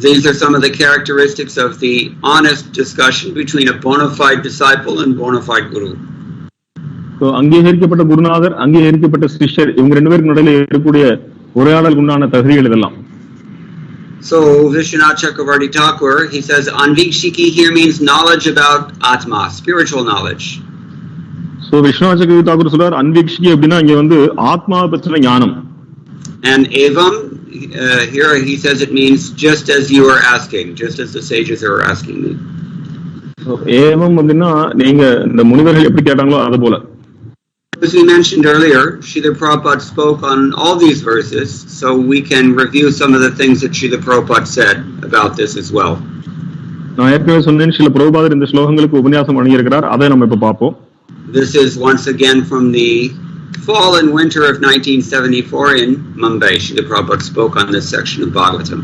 [SPEAKER 2] These are some of the characteristics of the honest discussion between a bona fide disciple and bona fide guru.
[SPEAKER 1] So அங்கீகரிக்கப்பட்ட குருநாதர், அங்கீகரிக்கப்பட்ட சிஷ்யர், இவங்க ரெண்டு பேருக்கு நடுவில் இருக்கக்கூடிய உரையாடல் உண்டான தகுதிகள் இதெல்லாம்.
[SPEAKER 2] So Vishwanath Chakravarti Thakur, he says anvikshiki here means knowledge about atma, spiritual knowledge.
[SPEAKER 1] So Vishwanath Chakravarti Thakur சொல்றார் அன்வீக்ஷிகி அப்படின்னா இங்க வந்து ஆத்மா பற்றின ஞானம்.
[SPEAKER 2] And evam here he says it means just as you are asking, just as the sages are asking me.
[SPEAKER 1] So ஏவம் அப்படின்னா நீங்க இந்த முனிவர்கள் எப்படி கேட்டாங்களோ அது போல.
[SPEAKER 2] As we mentioned earlier, Srila Prabhupada spoke on all these verses, so we can review some of the things that Srila Prabhupada said about this as well.
[SPEAKER 1] நான் ஏற்கனவே சொன்னேன் ஸ்ரீல பிரபுபாதர் இந்த ஸ்லோகங்களுக்கு உபன்யாசம் வழங்கியிருக்கிறார், அதை நம்ம இப்ப பார்ப்போம்.
[SPEAKER 2] This is once again from the fall and winter of 1974 in Mumbai. Srila Prabhupada spoke on this section of Bhagavatam.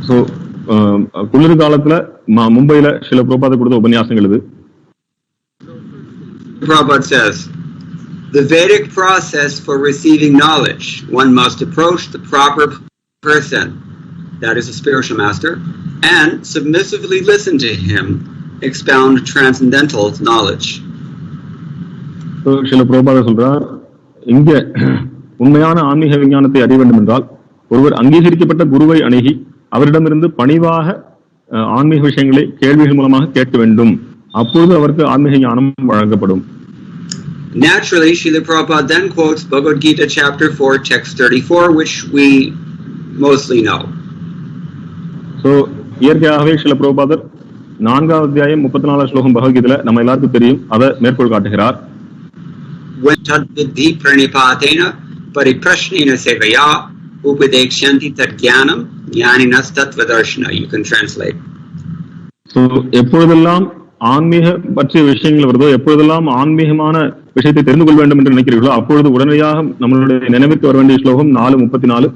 [SPEAKER 1] So குளிர் காலத்துல மும்பைல ஸ்ரீல பிரபுபாதர் கொடுத்த உபன்யாசங்கள் இது.
[SPEAKER 2] Prabhupada says, the Vedic process for receiving knowledge, one must approach the proper person, that is a spiritual master, and submissively listen to him expound transcendental knowledge.
[SPEAKER 1] So Srila பிரபுபாதர் சொல்றார், இங்க உண்மையான ஆன்மீக விஞ்ஞானத்தை அறிய வேண்டும் என்றால் ஒருவர் அங்கீகரிக்கப்பட்ட குருவை அணுகி அவரிடமிருந்து பணிவாக ஆன்மீக விஷயங்களை கேள்விகள் மூலமாக கேட்க வேண்டும். அப்பொழுது அவருக்கு ஆன்மீக ஞானம் வழங்கப்படும்.
[SPEAKER 2] Naturally, Srila Prabhupada then quotes Bhagavad Gita chapter 4, text 34, which we mostly know.
[SPEAKER 1] So இயற்கையாகவே ஸ்ரீல பிரபுபாதர் 4வது அத்தியாயம் 34வது ஸ்லோகம் பகவத்கீதையில நம்ம எல்லாருக்கும் தெரியும், அதை மேற்கோள் காட்டுகிறார்.
[SPEAKER 2] When tadvidhi pranipatena pariprashnena sevaya upadekshanti tadgyanam jnaninas tattvadarshana. You can translate.
[SPEAKER 1] So எப்பொழுதெல்லாம் ஆன்மீக பற்றிய விஷயங்கள் வருதோ, எப்பொழுதெல்லாம் ஆன்மீகமான விஷயத்தை தெரிந்து கொள்ள வேண்டும் என்று நினைக்கிறீர்களோ அப்பொழுது உடனடியாக நம்மளுடைய நினைவிற்கு வர வேண்டிய ஸ்லோகம் 4:34.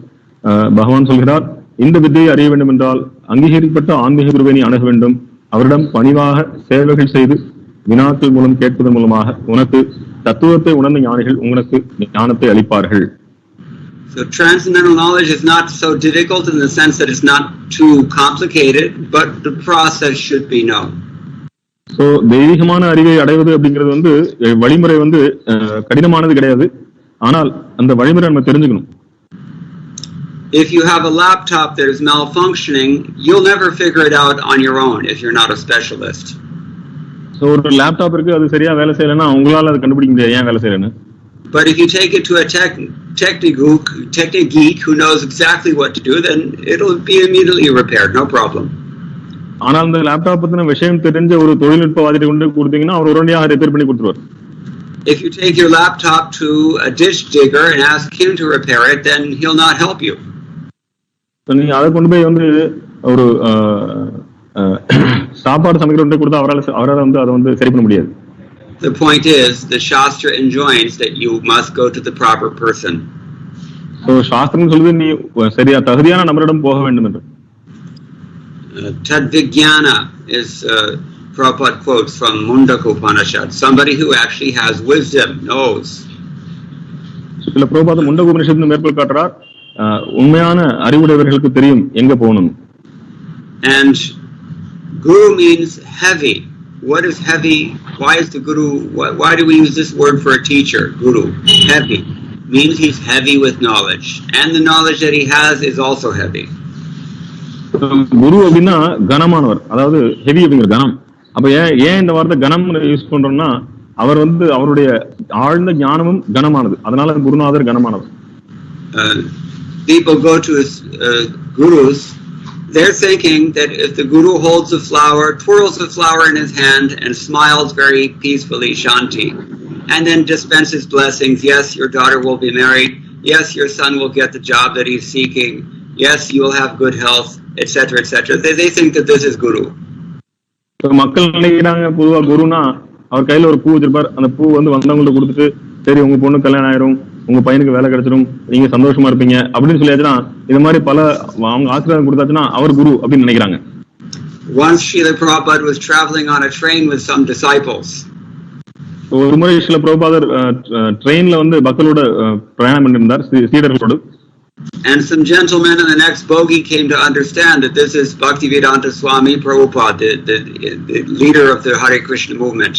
[SPEAKER 1] பகவான் சொல்கிறார், இந்த வித்தையை அறிய வேண்டும் என்றால் அங்கீகரிக்கப்பட்ட ஆன்மீக குருவை நீ அணுக வேண்டும். அவரிடம் பணிவாக சேவைகள் செய்து வினாக்கள் மூலம் கேட்பதன் மூலமாக உனக்கு தத்துவத்தை உணர்ந்த ஞானிகள் உங்களுக்கு ஞானத்தை அளிப்பார்கள்.
[SPEAKER 2] So transcendental knowledge is not so difficult in the sense that it's not too complicated, but the process should be known.
[SPEAKER 1] So தெய்வீகமான அறிவை அடைவது அப்படிங்கிறது வந்து வழிமுறை வந்து கடினமானது கிடையாது, ஆனால் அந்த வழிமுறை நம்ம தெரிஞ்சுக்கணும்.
[SPEAKER 2] If you have a laptop that is malfunctioning, you'll never figure it out on your own if you're not a specialist.
[SPEAKER 1] So ஒரு லேப்டாப் இருக்கு, அது சரியா வேலை செய்யலைன்னா உங்களால அது கண்டுபிடிக்க முடியாது ஏன் வேலை செய்யலன்னு.
[SPEAKER 2] But if you take it to a technic geek who knows exactly what to do, then it'll be immediately repaired, no problem.
[SPEAKER 1] ஆனா அந்த லேப்டாப் பத்தின விஷயம் தெரிஞ்ச ஒரு தொழில்நுட்பவாதியை கொண்டு கொடுத்தீங்கன்னா அவர் உடனடியாக ரிப்பேர் பண்ணி கொடுத்துருவார்.
[SPEAKER 2] If you take your laptop to a ditch digger and ask him to repair it, then he'll not help you.
[SPEAKER 1] நீங்க அதை கொண்டு போய் வந்து ஒரு சாப்பாடு சமைக்கிறவங்க கொடுத்தா அவரால் வந்து அதை வந்து சரி பண்ண முடியாது.
[SPEAKER 2] The point is, the Shastra enjoins that you must go to the proper person.
[SPEAKER 1] So சாஸ்திரம் சொல்லுது நீ சரியா தகுதியான நபரிடம் போக வேண்டும் என்று.
[SPEAKER 2] Tadvigyana is Prabhupada quotes from Mundaka Upanishad. Somebody who actually has wisdom, knows.
[SPEAKER 1] சில பிரபுபாத முண்டக உபநிஷத்து மேற்கோள் காட்டுறார், உண்மையான அறிவுடையவர்களுக்கு தெரியும் எங்க போகணும்.
[SPEAKER 2] And guru means heavy. What is heavy? Why is the guru? Why do we use this word for a teacher? Guru, heavy means he's heavy with knowledge, and the knowledge that he has is also heavy.
[SPEAKER 1] குரு அப்படின்னா கனமானவர், அதாவது heavy அப்படிங்கிற கனம். அப்ப ஏன் இந்த வார்த்தை கனம் use பண்றோம்னா அவர் வந்து அவருடைய ஆழ்ந்த ஞானமும் கனமானது, அதனால குருநாதர் கனமானவர்.
[SPEAKER 2] People go to his gurus. They're thinking that if the guru holds a flower, twirls the flower in his hand, and smiles very peacefully, Shanti, and then dispenses blessings. Yes, your daughter will be married. Yes, your son will get the job that he's seeking. Yes, you will have good health, etc., etc. They think that this is guru.
[SPEAKER 1] மக்கள் நினைக்கிறாங்க பொதுவா குருனா அவர் கையில ஒரு பூ வச்சிருப்பார், அந்த பூ வந்து வந்தவங்களுக்கு கொடுத்துட்டு சரி உங்க பொண்ணு கல்யாணம் ஆயிரும், உங்க பையனுக்கு வேலை கிடைச்சிடும், நீங்க சந்தோஷமா இருப்பீங்க அப்படின்னு சொல்லியாச்சுன்னா இது மாதிரி பல அவங்க ஆசீர்வாதம் கொடுத்தாச்சுன்னா அவர் குரு அப்படின்னு நினைக்கிறாங்க.
[SPEAKER 2] Once Srila Prabhupada was traveling on a train with some disciples.
[SPEAKER 1] ஒரு முறை ஸ்ரீல பிரபுபாதர் ட்ரெயின்ல வந்து பக்தர்களோட பிரயாணம் பண்ணியிருந்தார், சீடர்களோடு.
[SPEAKER 2] And some gentlemen in the next bogie came to understand that this is Bhaktivedanta Swami Prabhupada, the leader of the Hare Krishna movement.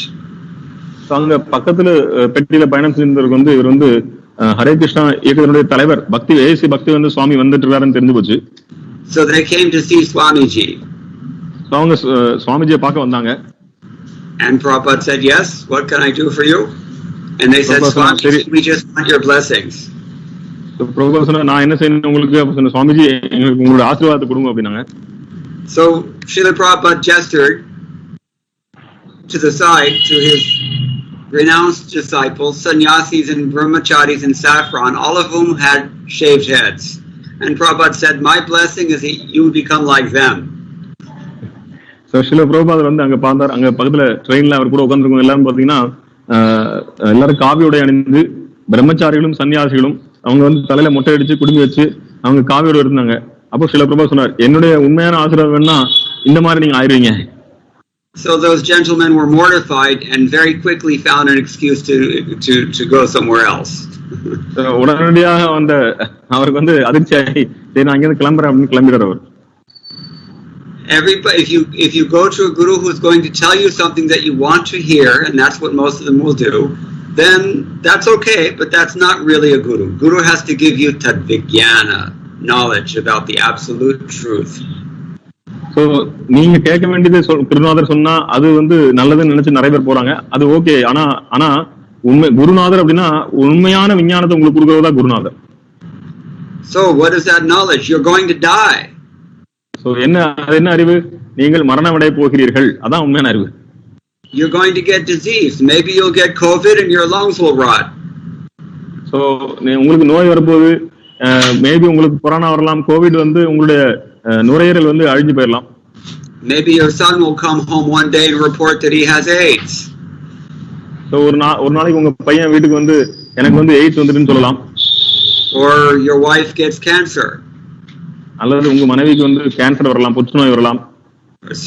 [SPEAKER 1] அங்க பக்கத்துல பெட்டியில பயணம் செஞ்சவருக்கு வந்து இவர் வந்து ஹரே கிருஷ்ணா இயக்கத்தினுடைய தலைவர் பக்தி வந்து சுவாமி வந்துட்டு இருக்காருன்னு தெரிஞ்சு போச்சு.
[SPEAKER 2] So they came to see Swamiji.
[SPEAKER 1] அவங்க சுவாமிஜியை பார்க்க வந்தாங்க.
[SPEAKER 2] And Prabhupada said, yes, what can I do for you? And they said, Swamiji, we just want your blessings.
[SPEAKER 1] Prabhupada சொன்னா நான் என்ன செய்யணும் உங்களுக்கு, சுவாமிஜி எங்களுக்கு உங்களோட ஆசீர்வாதத்தை கொடுங்க அப்படின்னாங்க.
[SPEAKER 2] So Srila Prabhupada gestured to the side to his renounced disciples, sannyasis and brahmacharis in saffron, all of whom had shaved heads. And Prabhupada said, my blessing is that you become like them.
[SPEAKER 1] So Srila Prabhupada வந்து அங்க பார்த்தார், அங்க பக்கத்துல ட்ரெயின்ல அவர் கூட உட்கார்ந்துருக்கவங்க எல்லாரும் பாத்தீங்கன்னா எல்லாரும் காவியோட அணிந்து பிரம்மச்சாரிகளும் சன்னியாசிகளும் அவங்க வந்து தலையில மொட்டை அடிச்சு குடுமி வச்சு அவங்க காவியோட இருந்தாங்க. அப்போ Srila Prabhupada சொன்னார், என்னுடைய உண்மையான ஆசீர்வாதம் வேணா இந்த மாதிரி நீங்க ஆயிருவீங்க.
[SPEAKER 2] So those gentlemen were mortified and very quickly found an excuse to go somewhere else.
[SPEAKER 1] உடனடியாக அந்த அவருக்கு வந்து அதிர்ச்சியாகி சரி நான் இங்க கிளம்புறேன் அப்படின்னு கிளம்பிடுறார் அவர்.
[SPEAKER 2] Everybody, if you go to a guru who's going to tell you something that you want to hear, and that's what most of them will do, then that's okay, but that's not really a guru. Guru has to give you tadvigyana, knowledge about the absolute truth.
[SPEAKER 1] So நீங்க கேட்க வேண்டியது குருநாதர் சொன்னா அது வந்து நல்லதுன்னு நினைச்சு நிறைய பேர் போறாங்க, அது ஓகே. ஆனா உண்மை குருநாதர் அப்படின்னா உண்மையான விஞ்ஞானத்தை உங்களுக்கு கொடுக்கறதா குருநாதர்.
[SPEAKER 2] So what is that knowledge? You're going to die.
[SPEAKER 1] So என்ன அறிவு? நீங்கள் மரணம் அடைய போகிறீர்கள், அதான் உண்மையான அறிவு.
[SPEAKER 2] You're going to get disease. Maybe you'll get COVID and your lungs will rot.
[SPEAKER 1] So உங்களுக்கு நோய் வரப்போகுது, மேபி உங்களுக்கு கொரோனா வரலாம், கோவிட் வந்து உங்களுடைய நுரையீரல் வந்து அழிஞ்சு போயிடலாம்.
[SPEAKER 2] Maybe your son will come home one day and report that he has AIDS.
[SPEAKER 1] So ஒரு நாளைக்கு உங்க பையன் வீட்டுக்கு வந்து எனக்கு வந்து எய்ட்ஸ் வந்துருன்னு சொல்லலாம்.
[SPEAKER 2] Or your wife gets cancer.
[SPEAKER 1] அல்லது உங்க மனைவிக்கு வந்து கேன்சர் வரலாம், புற்றுநோய் வரலாம்.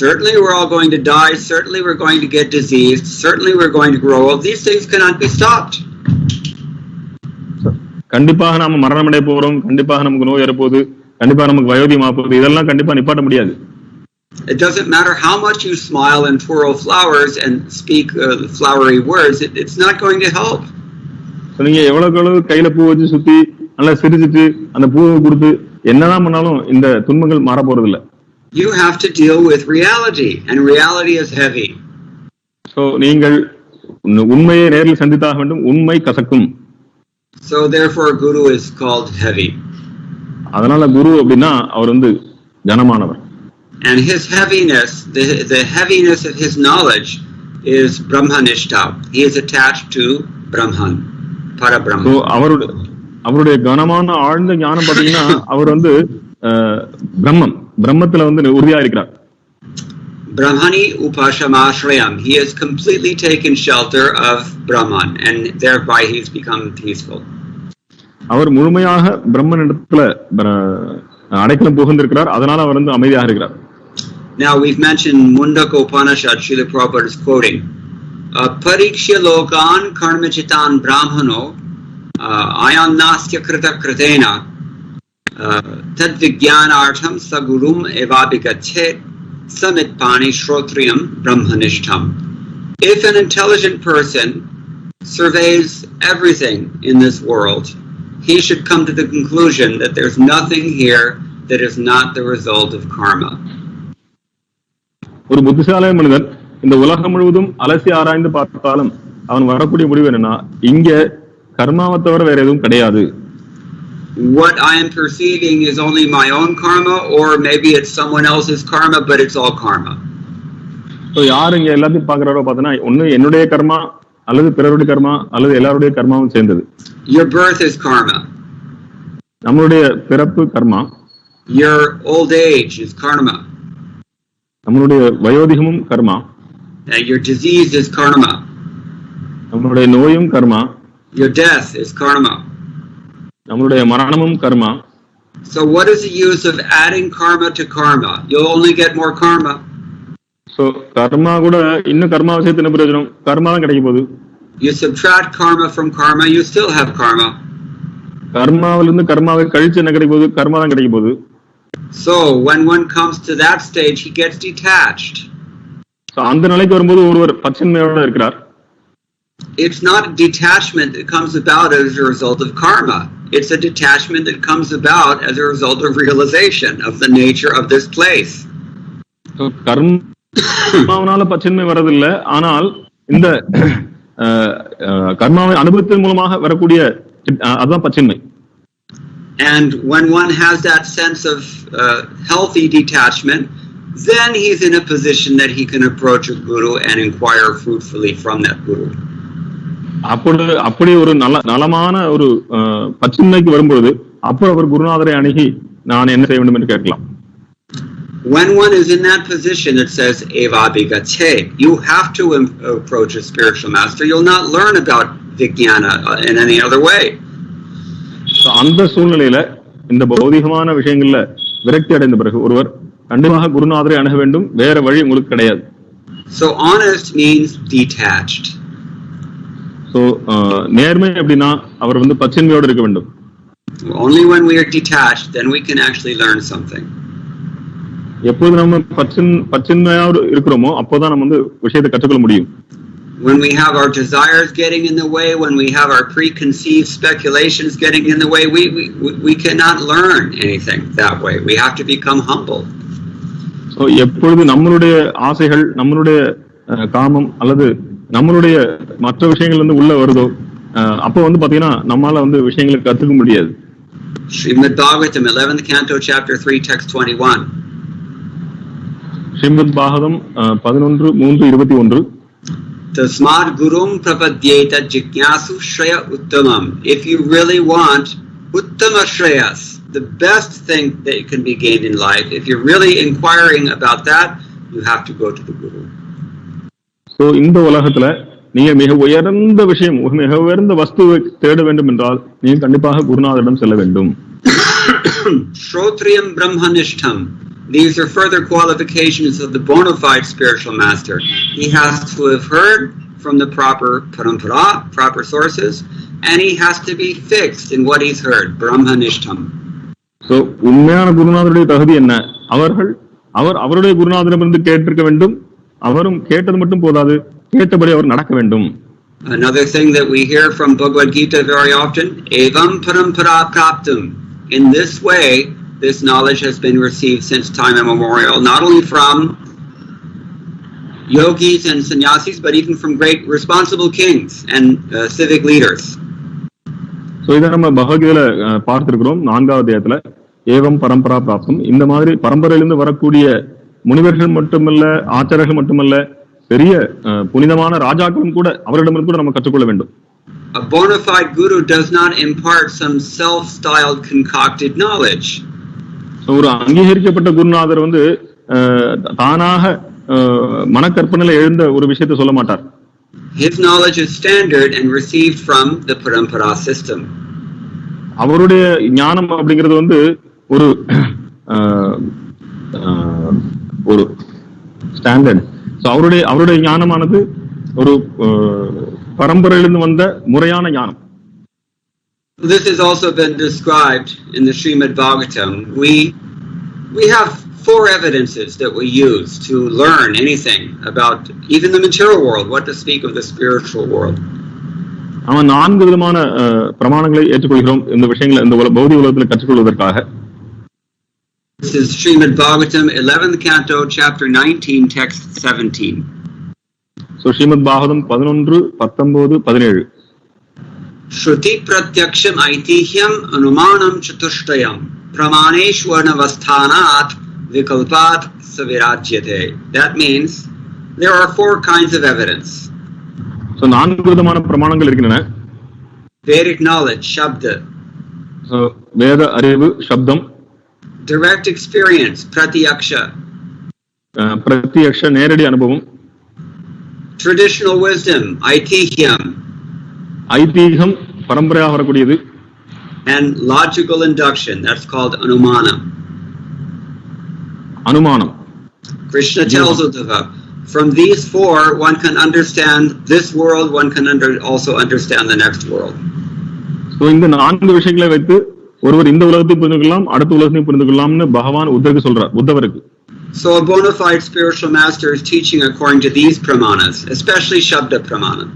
[SPEAKER 2] Certainly we're all going to die. Certainly we're going to get diseased. Certainly we're going to grow old. These things cannot be stopped.
[SPEAKER 1] கண்டிப்பாக நாம மரணம் அடைய போறோம், கண்டிப்பாக நமக்கு நோய் வரப்போகுது, கண்டிப்பா நமக்கு வயோதிகம் ஆகப்போகுது, இதெல்லாம் கண்டிப்பா நிப்பாட்ட முடியாது.
[SPEAKER 2] It doesn't matter how much you smile and twirl flowers and speak flowery words. It's not going to help.
[SPEAKER 1] நீங்க எவ்வளவு கையில பூ வச்சு சுத்தி நல்லா சிரிச்சிட்டு அந்த பூவை கொடுத்து என்னதான் பண்ணாலும் இந்த துன்பங்கள் மாற போறது இல்ல.
[SPEAKER 2] You have to deal with reality, and reality is heavy.
[SPEAKER 1] So நீங்கள் உண்மையை நேரில் சந்தித்தாக வேண்டும், உண்மை கசக்கும்.
[SPEAKER 2] So therefore guru is called heavy.
[SPEAKER 1] அதனால குரு அப்படின்னா அவர் வந்து கனமானவர்.
[SPEAKER 2] And his heaviness, the heaviness of his knowledge is Brahmanishta. He is attached to Brahman, Parabrahman.
[SPEAKER 1] So அவருடைய கனமான ஆழ்ந்த ஞானம் பாத்தீங்கன்னா அவர் வந்து பிரம்மத்துல வந்து உறுதியா இருக்கிறார்.
[SPEAKER 2] Brahmani upashamashrayam. He has completely taken shelter of Brahman and thereby he's become peaceful.
[SPEAKER 1] அவர் முழுமையாக பிரம்மனிடத்துல அடைக்கலம் புகுந்திருக்கிறார். அதனால அவர் வந்து அமைதியாக இருக்கிறார்.
[SPEAKER 2] Now we've mentioned Mundaka Upanishad, Srila Prabhupada is quoting. Parikshya lokan karmachitan brahmano ayam nastya krita kritena tad vijnanartham sagurum evabhigachet samitpani shrotriyam brahmanishtam. If an intelligent person surveys everything in this world, he should come to the conclusion that there's nothing here that is not the result of karma.
[SPEAKER 1] ஒரு புத்திசாலியான மனிதன் இந்த உலகம் முழுவதும் அலசி ஆராய்ந்து பார்த்தாலும் அவன் வரக்கூடிய முடிவு என்னன்னா, இங்க கர்மாவை தவிர வேற எதுவும் கிடையாது.
[SPEAKER 2] What I am perceiving is only my own karma, or maybe it's someone else's karma, but it's all karma.
[SPEAKER 1] So யார் இங்க எல்லாத்தையும் பாக்குறாரோ பார்த்தனா, ஒண்ணு என்னுடைய கர்மா அல்லது பிறருடைய கர்மா அல்லது எல்லாருடைய கர்மாவும் சேர்ந்தது.
[SPEAKER 2] Your birth is karma.
[SPEAKER 1] நம்மளுடைய பிறப்பு கர்மா.
[SPEAKER 2] Your old age is karma.
[SPEAKER 1] நம்மளுடைய வயோதிகமும் கர்மா.
[SPEAKER 2] Your disease is karma.
[SPEAKER 1] நம்மளுடைய நோயும் கர்மா.
[SPEAKER 2] Your death is karma.
[SPEAKER 1] நம்மளுடைய மரணமும் கர்மா.
[SPEAKER 2] So what is the use of adding karma to karma? You'll only get more karma.
[SPEAKER 1] So கர்மா கூட இன்னும் கர்மாவை சேர்த்து என்ன பிரயோஜனம்? கர்மா தான் கிடைக்க போகுது.
[SPEAKER 2] You subtract karma from karma, you still have karma.
[SPEAKER 1] கர்மாவிலிருந்து கர்மாவை கழிச்சு என்ன கிடைக்க போகுது? கர்மா தான் கிடைக்க போகுது.
[SPEAKER 2] So when one comes to that stage, he gets detached.
[SPEAKER 1] So அந்த நிலைக்கு வரும்போது ஒருவர் பச்சைமையோட இருக்கிறார்.
[SPEAKER 2] It's not a detachment that comes about as a result of karma. It's a detachment that comes about as a result of realization of the nature of this place.
[SPEAKER 1] So கர்மாவனால பச்சைமை வரதில்லை, ஆனால் இந்த கர்மாவை அனுபவத்தின் மூலமாக வரக்கூடிய அதுதான் பச்சைமை.
[SPEAKER 2] And when one has that sense of healthy detachment, then he's in a position that he can approach a guru and inquire fruitfully from that guru.
[SPEAKER 1] அப்படி ஒரு நலமான ஒரு பச்சைமைக்கு வரும்போது அப்போ அவர் குருநாதரை அணுகி நான் என்ன செய்ய வேண்டும் என்று கேட்கலாம்.
[SPEAKER 2] When one is in that position, it says evabhigachet. You have to approach a spiritual master. You'll not learn about vijnana in any other way.
[SPEAKER 1] அந்த சூழ்நிலையில இந்த பௌதிகமான விஷயங்கள்ல விரக்தி அடைந்த பிறகு ஒருவர் கண்டிப்பாக குருநாதரை அணுக வேண்டும். வேற வழி உங்களுக்கு கிடையாது.
[SPEAKER 2] So honest means detached.
[SPEAKER 1] So நேர்மை அப்படின்னா அவர் வந்து பச்சைமையோடு இருக்க வேண்டும்.
[SPEAKER 2] Only when we are detached, then we can actually learn something.
[SPEAKER 1] எப்போது நம்ம பச்சைமையோடு இருக்கிறோமோ அப்போதான் நம்ம வந்து விஷயத்தை கற்றுக்கொள்ள முடியும்.
[SPEAKER 2] When we have our desires getting in the way, when we have our preconceived speculations getting in the way, we cannot learn anything that way. We have to become humble.
[SPEAKER 1] So எப்பொழுது நம்மளுடைய ஆசைகள், நம்மளுடைய காமம் அல்லது நம்மளுடைய மற்ற விஷயங்கள் வந்து உள்ள வருதோ அப்போ வந்து பாத்தீங்கன்னா நம்மால வந்து விஷயங்களை கத்துக்க முடியாது.
[SPEAKER 2] Srimad Bhagavatam 11th canto chapter 3 text 21.
[SPEAKER 1] Srimad Bhagavatam 11:3-21.
[SPEAKER 2] Tasmad gurum prapadyeta jignasu shraya uttamam. If you really want uttama shreyas, the best thing that can be gained in life, if you're really inquiring about that, you have to go to the guru.
[SPEAKER 1] So இந்த உலகத்துல நீங்க மிக உயர்ந்த விஷயம், மிக உயர்ந்த வஸ்துவை தேட வேண்டும் என்றால் நீங்க கண்டிப்பாக குருநாதரிடம் செல்ல வேண்டும்.
[SPEAKER 2] Shrotriyam brahmanishtam. These are further qualifications of the bona fide spiritual master. He has to have heard from the proper parampara, proper sources, and he has to be fixed in what he's heard, brahmanishtam.
[SPEAKER 1] So உண்மையான குருநாதருடைய தகுதி என்ன? அவருடைய குருநாதரிடமிருந்து கேட்டிருக்க வேண்டும். அவரும் கேட்டது மட்டும் போதாது, கேட்டபடி அவர் நடக்க வேண்டும்.
[SPEAKER 2] Another thing that we hear from Bhagavad Gita very often, evam parampara praptum. In this way, this knowledge has been received since time immemorial, not only from yogis and sannyasis, but even from great responsible kings and civic leaders.
[SPEAKER 1] So இத நம்ம பகவத்கீதையில பார்த்திருக்கிறோம் 4வது அத்தியாயத்துல ஏவம் பரம்பரா பிராப்தம். இந்த மாதிரி பரம்பரையிலிருந்து வரக்கூடிய முனிவர்கள் மட்டுமல்ல, ஆச்சாரியர்கள் மட்டுமல்ல, பெரிய புனிதமான ராஜாக்களும் கூட அவரிடமிருந்து கூட நம்ம கற்றுக்கொள்ள வேண்டும்.
[SPEAKER 2] A bona fide guru does not impart some self-styled concocted knowledge.
[SPEAKER 1] So ஒரு அங்கீகரிக்கப்பட்ட குருநாதர் வந்து தானாக மனக்கற்பனையில எழுந்த ஒரு விஷயத்தை சொல்ல மாட்டார்.
[SPEAKER 2] His knowledge is standard and received from the parampara system.
[SPEAKER 1] அவருடைய ஞானம் அப்படிங்கிறது வந்து ஒரு ஒரு ஸ்டாண்டர்ட். அவருடைய ஞானமானது ஒரு பரம்பரையிலிருந்து வந்த முறையான ஞானம்.
[SPEAKER 2] This has also been described in the Srimad Bhagavatam. We have 4 evidences that we use to learn anything about even the material world, what to speak of the spiritual world.
[SPEAKER 1] நாம 4 விதமான பிரமாணங்களை ஏற்றுக்கொள்கிறோம் இந்த விஷயங்களை இந்த பௌதிக உலகத்தில் கற்றுக்கொள்வதற்காக.
[SPEAKER 2] This is Srimad Bhagavatam 11th canto chapter 19 text 17.
[SPEAKER 1] So Srimad Bhagavatam 11 19 17.
[SPEAKER 2] Shruti pratyaksham aitihyam anumanam chatushtayam pramaneshwarnavasthanat vikalpat savirajyate. That means there are 4 kinds of evidence.
[SPEAKER 1] So 4 விதமான பிரமாணங்கள் இருக்கின்றன.
[SPEAKER 2] Vedic knowledge, shabda.
[SPEAKER 1] So வேத அறிவு, சப்தம்.
[SPEAKER 2] Direct experience, pratyaksha.
[SPEAKER 1] பிரத்யக்ஷ நேரடி அனுபவம்.
[SPEAKER 2] Traditional wisdom, aitihyam.
[SPEAKER 1] ஐதீகம் பரம்பரையாக வரக்கூடியது.
[SPEAKER 2] And logical induction, that's called anumanam.
[SPEAKER 1] அனுமானம்.
[SPEAKER 2] Krishna tells Uddhava, from these 4 one can understand this world, one can also understand the next world.
[SPEAKER 1] So இந்த 4 விஷயங்களை வைத்து ஒருவர் இந்த உலகத்தை புரிந்து கொள்ளலாம், அடுத்த உலகத்தை புரிந்து கொள்ளலாம்னு பகவான் உத்தருக்கு சொல்றார், உத்தவருக்கு.
[SPEAKER 2] So a bona fide spiritual master is teaching according to these pramanas, especially Shabda pramana.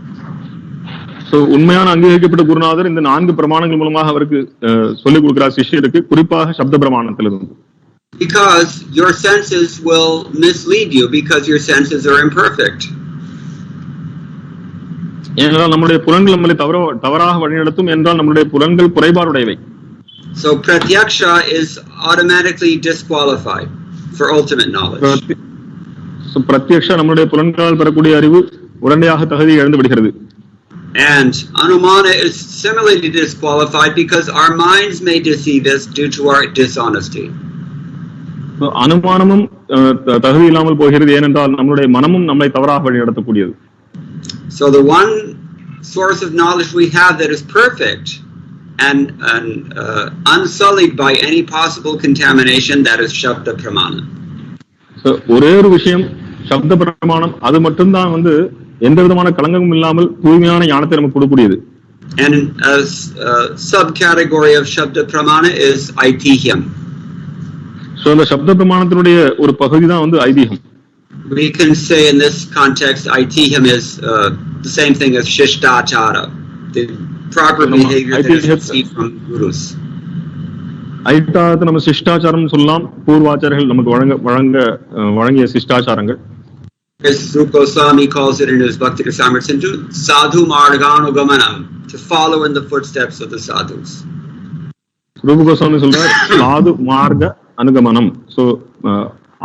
[SPEAKER 1] So உண்மையான அங்கீகரிக்கப்பட்ட குருநாதர் இந்த 4 பிரமாணங்கள் மூலமாக அவருக்கு சொல்லிக் கொடுக்கிறார் சிஷ்யருக்கு, குறிப்பாக சப்த பிரமாணத்திலிருந்து.
[SPEAKER 2] Because your senses will mislead you because your senses are imperfect.
[SPEAKER 1] ஏனென்றால் நம்முடைய புலன்கள் நம்மளை தவறாக வழிநடத்தும் என்றால் நம்முடைய புலன்கள் குறைபாடுடையவை.
[SPEAKER 2] So pratyaksha is automatically disqualified for ultimate knowledge.
[SPEAKER 1] So pratyaksha நம்முடைய புலன்களால் பெறக்கூடிய அறிவு உடனடியாக தகுதி இழந்து விடுகிறது.
[SPEAKER 2] And anumana is similarly disqualified because our minds may deceive us due to our dishonesty.
[SPEAKER 1] So அனுமானமும் தகுதி இல்லாமல் போகிறது ஏனென்றால் நம்முடைய மனமும் நம்மை தவறாக வழிநடத்தக்கூடியது.
[SPEAKER 2] So the one source of knowledge we have that is perfect and unsullied by any possible contamination, that is Shabda Pramana.
[SPEAKER 1] So ஒரே ஒரு விஷயம் சப்த பிரமாணம், அது மட்டும்தான் வந்து எந்த விதமான கலங்கமும் இல்லாமல் தூய்மையான ஞானத்தை நமக்கு கொடுக்கக்கூடியது.
[SPEAKER 2] And a subcategory of Shabda Pramana is Aitihyam.
[SPEAKER 1] So அந்த சப்த பிரமாணத்தினுடைய ஒரு பகுதி தான் வந்து ஐதீகம்.
[SPEAKER 2] We can say in this context Aitihyam is the same thing as Shishtachara, the proper behavior that is received from gurus.
[SPEAKER 1] ஐட்டாத்து நம்ம சிஷ்டாச்சாரம் சொல்லலாம், பூர்வாச்சாரர்கள் நமக்கு வழங்கிய சிஷ்டாச்சாரங்கள்.
[SPEAKER 2] As Rupa Goswami calls it in his Bhakti Rasamrita Sindhu, sadhu marganugamanam, to follow in the footsteps of the sadhus.
[SPEAKER 1] Rupa Goswami சொல்றார் சாது மார்க அனுகமனம். So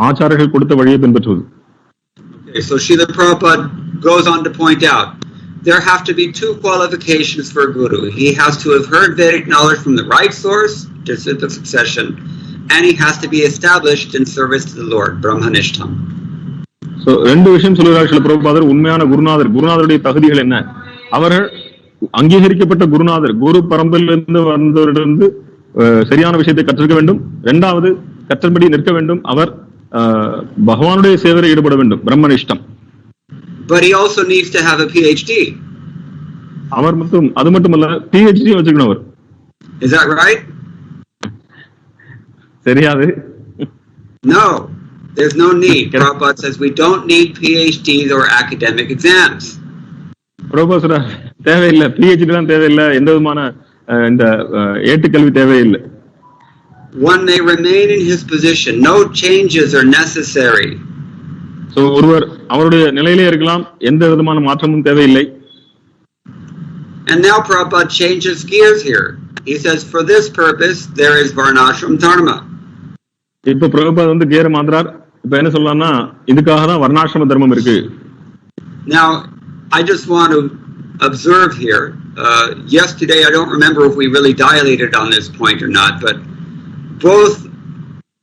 [SPEAKER 1] ஆச்சாரர்கள் கொடுத்த வழியை பின்பற்றுவது.
[SPEAKER 2] Okay, so Srila Prabhupada goes on to point out there have to be 2 qualifications for a guru. He has to have heard Vedic knowledge from the right source, disciple succession, and he has to be established in service to the Lord, Brahmanishtam.
[SPEAKER 1] So 2 விஷயம் சொல்கிறார் ஸ்ரீல பிரபுபாதர். உண்மையான குருநாதருடைய தகுதிகள் என்ன? அவர்கள் அங்கீகரிக்கப்பட்ட குருநாதர், குரு பரம்பரையிலிருந்து வந்தவரிடமிருந்து சரியான விஷயத்தை கற்றிருக்க வேண்டும். 2வது கற்றபடி நிற்க வேண்டும். அவர் பகவானுடைய சேவையில் ஈடுபட வேண்டும், பிரம்மனிஷ்டம்.
[SPEAKER 2] But he also needs to have a PhD.
[SPEAKER 1] அது மட்டுமல்ல, PhD வச்சுக்கணும் அவர்.
[SPEAKER 2] Is that right?
[SPEAKER 1] தெரியாது.
[SPEAKER 2] No, there's no need. Prabhupada says we don't need PhDs or academic exams.
[SPEAKER 1] பிரபுபாதர் தேவையில்லை, PhD எல்லாம் தேவையில்லை, எந்த விதமான இந்த ஏட்டுக்கல்வி தேவையில்லை.
[SPEAKER 2] One may remain in his position. No changes are necessary.
[SPEAKER 1] So ஒருவர் அவருடைய நிலையிலே இருக்கலாம், எந்த விதமான மாற்றமும் தேவையில்லை.
[SPEAKER 2] And now Prabhupada changes gears here. He says for this purpose there is varnashram dharma.
[SPEAKER 1] இப்ப பிரபுபாதர் வந்து கியர் மாத்துறார். இப்ப என்ன சொல்லலாம்னா இதுக்காக தான் வர்ணாசிரம தர்மம் இருக்கு.
[SPEAKER 2] Now I just want to observe here. Yesterday I don't remember if we really dilated on this point or not, but both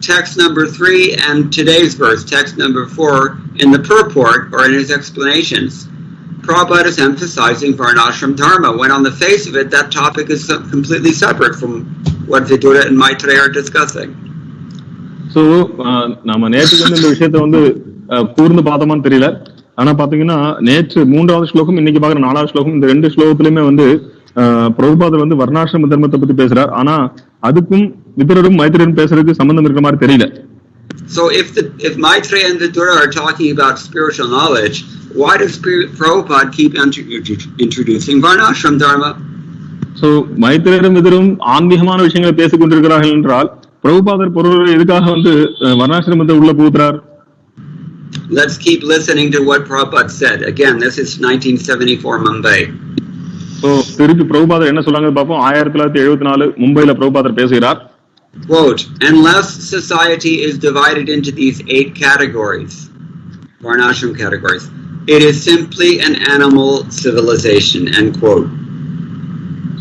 [SPEAKER 2] text number 3 and today's verse, text number 4, in the purport or in his explanations, Prabhupada is emphasizing Varnashram Dharma, when on the face of it, that topic is completely separate from what Vidura and Maitreya are discussing.
[SPEAKER 1] So, நாம நேற்றுக்கு வந்து இந்த விஷயத்தை வந்து கூர்ந்து பார்த்தோமான்னு தெரியல. ஆனா பாத்தீங்கன்னா நேற்று 3வது ஸ்லோகம், இன்னைக்கு பாக்குற 4வது ஸ்லோகம், இந்த 2 ஸ்லோகத்திலுமே வந்து பிரபுபாதர் வந்து வர்ணாசிரம தர்மத்தை பத்தி பேசுறார். ஆனா அதுக்கும் விதுரரும் மைத்ரேயரும் பேசுறதுக்கு சம்பந்தம் இருக்கிற மாதிரி தெரியல.
[SPEAKER 2] So if Maitreya and Vidura are talking about spiritual knowledge, why does Prabhupada keep introducing Varnashram Dharma?
[SPEAKER 1] So மைத்ரேயரும் விதுரரும் ஆன்மீகமான விஷயங்களை பேசிக் கொண்டிருக்கிறார்கள் என்றால் பிரபுபாதர் பொருள் எதுக்காக வந்து வர்ணாசிரமத்தை உள்ள புகுத்துறார்?
[SPEAKER 2] Let's keep listening to what Prabhupada said. Again, this is 1974 Mumbai.
[SPEAKER 1] So திருப்பி பிரபுபாதர் என்ன சொல்றாங்க பாப்போம். 1974 மும்பைல பிரபுபாதர் பேசுகிறார்.
[SPEAKER 2] Quote, unless society is divided into these 8 categories, Varnashram categories, it is simply an animal civilization, end quote.